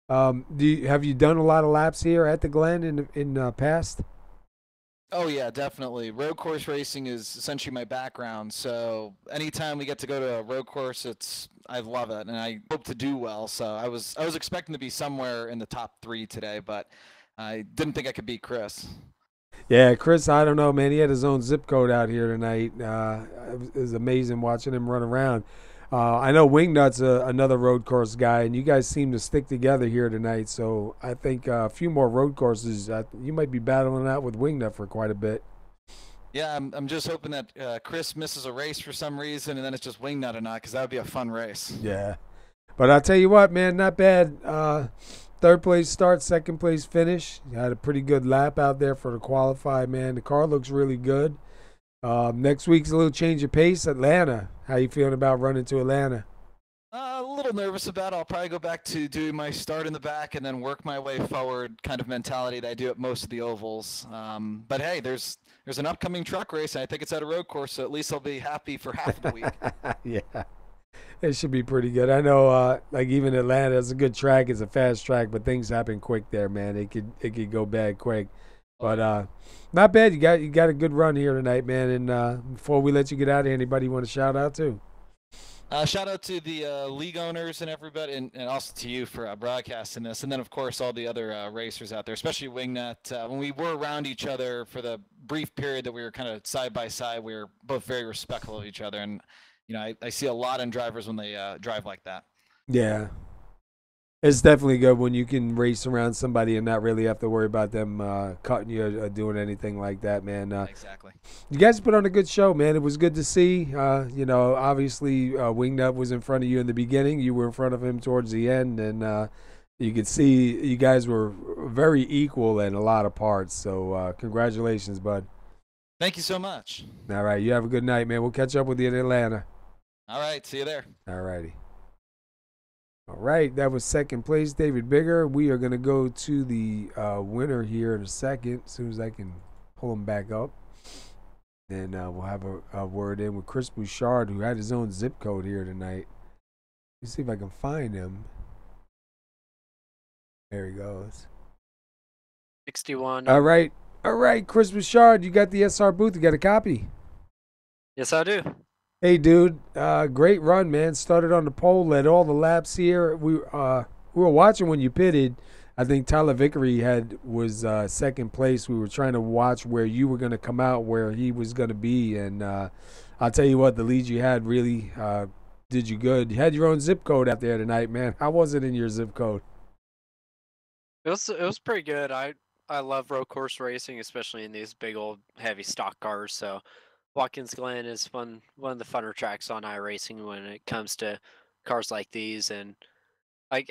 Have you done a lot of laps here at the Glen in past? Oh yeah, definitely. Road course racing is essentially my background. So anytime we get to go to a road course, I love it, and I hope to do well. So I was expecting to be somewhere in the top 3 today, but I didn't think I could beat Chris. Yeah, Chris, I don't know, man. He had his own zip code out here tonight. It was amazing watching him run around. I know Wingnut's another road course guy, and you guys seem to stick together here tonight. So I think a few more road courses, you might be battling out with Wingnut for quite a bit. Yeah, I'm just hoping that Chris misses a race for some reason, and then it's just Wingnut or not, because that would be a fun race. Yeah. But I'll tell you what, man, not bad. Third place start, second place finish. You had a pretty good lap out there for the qualify, man. The car looks really good. Next week's a little change of pace. Atlanta. How you feeling about running to Atlanta? A little nervous about it. I'll probably go back to doing my start in the back and then work my way forward kind of mentality that I do at most of the ovals. But hey, there's an upcoming truck race, and I think it's at a road course, so at least I'll be happy for half of the week. Yeah. It should be pretty good. I know, like even Atlanta is a good track. It's a fast track, but things happen quick there, man. It could go bad quick. But not bad. You got a good run here tonight, man. And before we let you get out of here, anybody you want to shout out to? Shout out to the league owners and everybody, and also to you for broadcasting this. And then, of course, all the other racers out there, especially Wingnut. When we were around each other for the brief period that we were kind of side by side, we were both very respectful of each other. And, I see a lot in drivers when they drive like that. Yeah, it's definitely good when you can race around somebody and not really have to worry about them cutting you or doing anything like that, man. Exactly. You guys put on a good show, man. It was good to see. Obviously, Wingnut was in front of you in the beginning. You were in front of him towards the end, and you could see you guys were very equal in a lot of parts. So, congratulations, bud. Thank you so much. All right, you have a good night, man. We'll catch up with you in Atlanta. All right, see you there. All righty. All right, that was second place, David Bigger. We are going to go to the winner here in a second, as soon as I can pull him back up. And we'll have a word in with Chris Bouchard, who had his own zip code here tonight. Let's see if I can find him. There he goes. 61. All right, Chris Bouchard, you got the SR booth. You got a copy? Yes, I do. Hey, dude, great run, man. Started on the pole, led all the laps here. We were watching when you pitted. I think Tyler Vickery was second place. We were trying to watch where you were going to come out, where he was going to be. And I'll tell you what, the lead you had really did you good. You had your own zip code out there tonight, man. How was it in your zip code? It was pretty good. I love road course racing, especially in these big old heavy stock cars. So Watkins Glen is one of the funner tracks on iRacing when it comes to cars like these. And I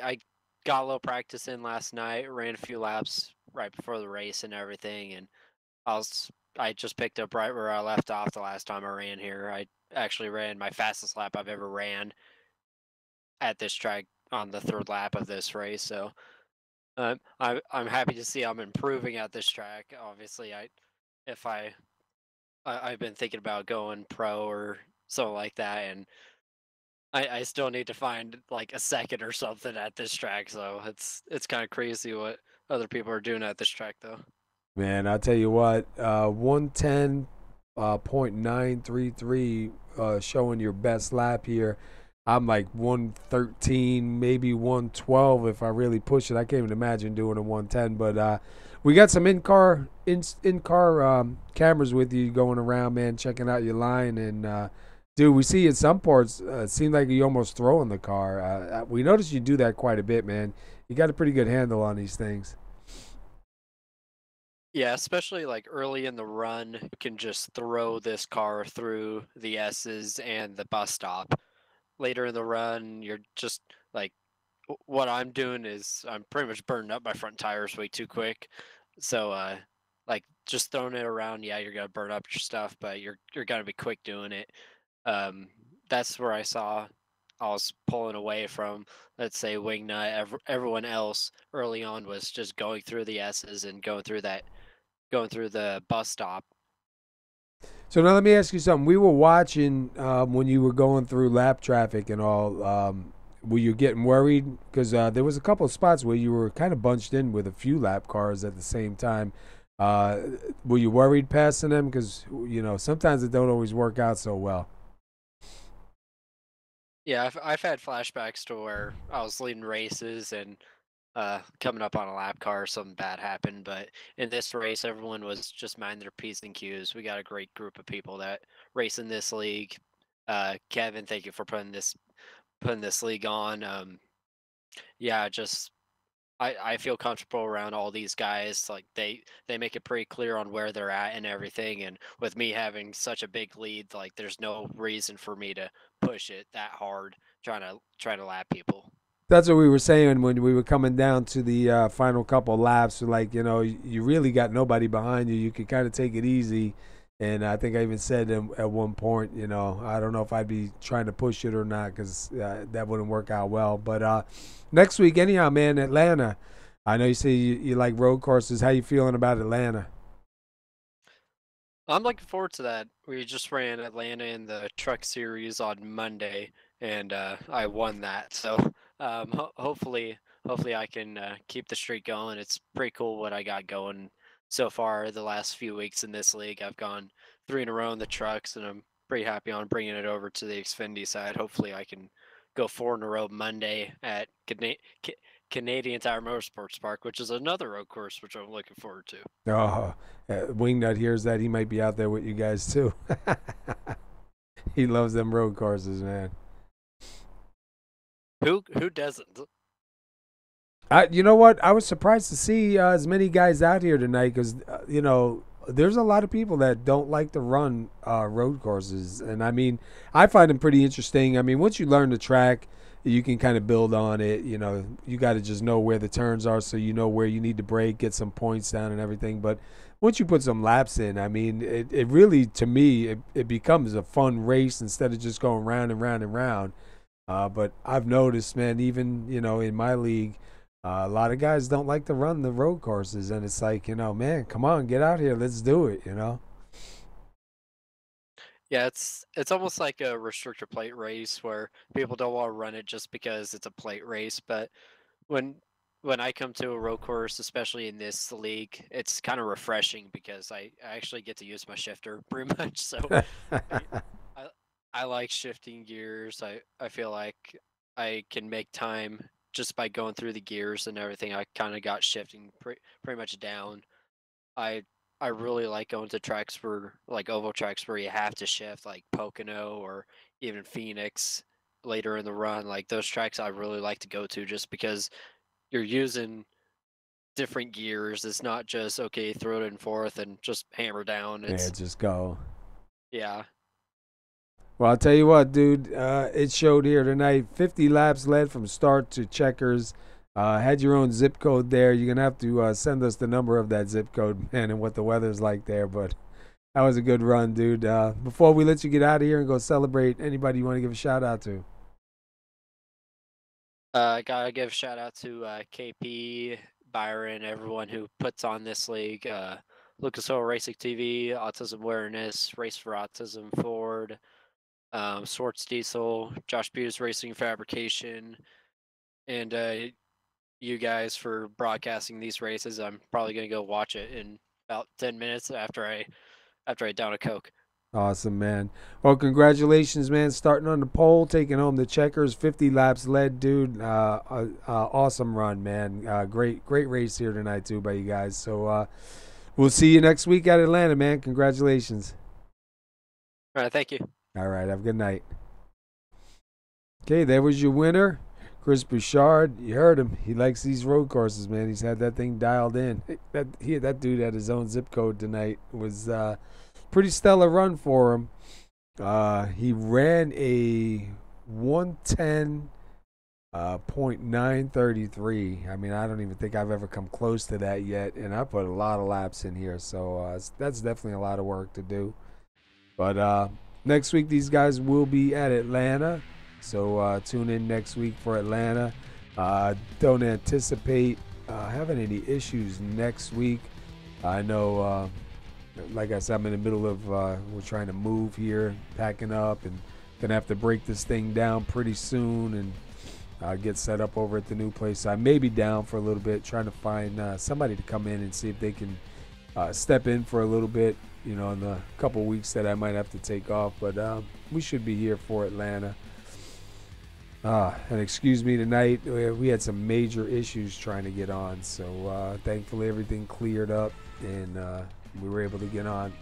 got a little practice in last night, ran a few laps right before the race and everything, and I just picked up right where I left off the last time I ran here. I actually ran my fastest lap I've ever ran at this track on the third lap of this race. So I'm happy to see I'm improving at this track. Obviously, I've been thinking about going pro or something like that, and I still need to find like a second or something at this track. So it's kind of crazy what other people are doing at this track, though. Man, I'll tell you what, 110.933 showing your best lap here. I'm like 113, maybe 112 if I really push it. I can't even imagine doing a 110, but we got some in-car cameras with you going around, man, checking out your line. And, dude, we see in some parts, it seemed like you almost throwing the car. We noticed you do that quite a bit, man. You got a pretty good handle on these things. Yeah, especially like early in the run, you can just throw this car through the S's and the bus stop. Later in the run, you're just like, what I'm doing is I'm pretty much burning up my front tires way too quick. So, like just throwing it around, yeah, you're gonna burn up your stuff, but you're gonna be quick doing it. That's where I was pulling away from, let's say, Wingnut. Everyone else early on was just going through the S's and going through the bus stop. So now let me ask you something. We were watching when you were going through lap traffic and all. Were you getting worried? Because there was a couple of spots where you were kind of bunched in with a few lap cars at the same time. Were you worried passing them? Because, sometimes it don't always work out so well. Yeah, I've had flashbacks to where I was leading races and coming up on a lap car, something bad happened. But in this race, everyone was just minding their P's and Q's. We got a great group of people that race in this league. Kevin, thank you for putting this league on. Yeah, just I feel comfortable around all these guys. Like they make it pretty clear on where they're at and everything. And with me having such a big lead, like there's no reason for me to push it that hard trying to lap people. That's what we were saying when we were coming down to the final couple laps. Like, you really got nobody behind you. You could kind of take it easy. And I think I even said at one point, I don't know if I'd be trying to push it or not because that wouldn't work out well. But next week, anyhow, man, Atlanta. I know you say you like road courses. How you feeling about Atlanta? I'm looking forward to that. We just ran Atlanta in the Truck Series on Monday, and I won that. So hopefully I can keep the streak going. It's pretty cool what I got going so far the last few weeks in this league. I've gone 3 in a row in the trucks, and I'm pretty happy on bringing it over to the Xfinity side. Hopefully I can go 4 in a row Monday at Canadian Tire Motorsports Park, which is another road course which I'm looking forward to. Oh, Wingnut hears that he might be out there with you guys too. He loves them road courses, man. Who doesn't? You know what? I was surprised to see as many guys out here tonight because, you know, there's a lot of people that don't like to run road courses. And, I mean, I find them pretty interesting. I mean, once you learn the track, you can kind of build on it. You know, you got to just know where the turns are so you know where you need to brake, get some points down and everything. But once you put some laps in, I mean, it really, to me, it becomes a fun race instead of just going round and round and round. But I've noticed, man, even, you know, in my league, a lot of guys don't like to run the road courses, and it's like, you know, man, come on, get out here, let's do it, you know? Yeah, it's almost like a restrictor plate race where people don't want to run it just because it's a plate race. But when I come to a road course, especially in this league, it's kind of refreshing because I actually get to use my shifter pretty much. So I like shifting gears. I feel like I can make time just by going through the gears and everything. I kind of got shifting pretty much down. I really like going to tracks where, like oval tracks where you have to shift, like Pocono or even Phoenix later in the run. Like those tracks I really like to go to just because you're using different gears. It's not just, okay, throw it in fourth and just hammer down. Yeah, just go. Yeah. Well, I'll tell you what, dude, it showed here tonight. 50 laps led from start to checkers. Had your own zip code there. You're going to have to send us the number of that zip code, man, and what the weather's like there. But that was a good run, dude. Before we let you get out of here and go celebrate, anybody you want to give a shout-out to? Gotta give a shout-out to KP, Byron, everyone who puts on this league. Lucas Oil Racing TV, Autism Awareness, Race for Autism, Ford, Swartz Diesel, Josh Buse Racing Fabrication, and you guys for broadcasting these races. I'm probably gonna go watch it in about 10 minutes after I down a Coke. Awesome, man. Well, congratulations, man. Starting on the pole, taking home the checkers, 50 laps led, dude. Awesome run, man. Great race here tonight, too, by you guys. So we'll see you next week at Atlanta, man. Congratulations. All right, thank you. All right, have a good night. Okay, there was your winner, Chris Bouchard. You heard him. He likes these road courses, man. He's had that thing dialed in. That dude had his own zip code tonight. It was pretty stellar run for him. He ran a 110.933. I mean, I don't even think I've ever come close to that yet, and I put a lot of laps in here, so that's definitely a lot of work to do. But next week, these guys will be at Atlanta, so tune in next week for Atlanta. Don't anticipate having any issues next week. I know, like I said, I'm in the middle of, we're trying to move here, packing up, and gonna have to break this thing down pretty soon and get set up over at the new place. So I may be down for a little bit, trying to find somebody to come in and see if they can step in for a little bit, you know, in the couple weeks that I might have to take off. But we should be here for Atlanta. And excuse me, tonight we had some major issues trying to get on, so thankfully everything cleared up and we were able to get on.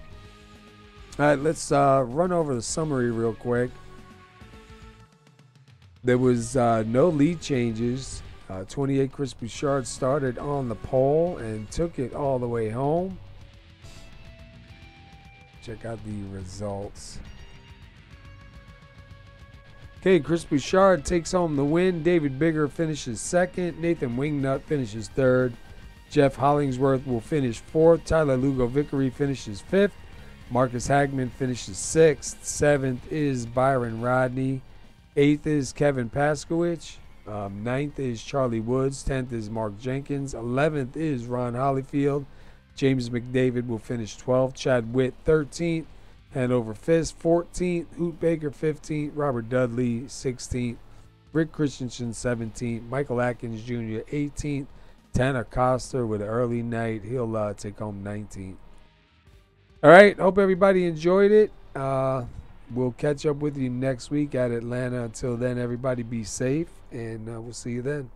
All right, let's run over the summary real quick. There was no lead changes. 28 Chris Bouchard started on the pole and took it all the way home. Check out the results. Okay, Chris Bouchard takes home the win. David Bigger finishes second. Nathan Wingnut finishes third. Jeff Hollingsworth will finish fourth. Tyler Lugo Vickery finishes fifth. Marcus Hagman finishes sixth. Seventh is Byron Rodney. Eighth is Kevin Paskowich. Ninth is Charlie Woods. 10th is Mark Jenkins. 11th is Ron Hollyfield. James McDavid will finish 12th. Chad Witt 13th. Hanover Fist 14th, Hoot Baker 15th, Robert Dudley 16th, Rick Christensen 17th, Michael Atkins Jr. 18th, Tanner Coster with an early night. He'll take home 19th. All right, hope everybody enjoyed it. We'll catch up with you next week at Atlanta. Until then, everybody be safe, and we'll see you then.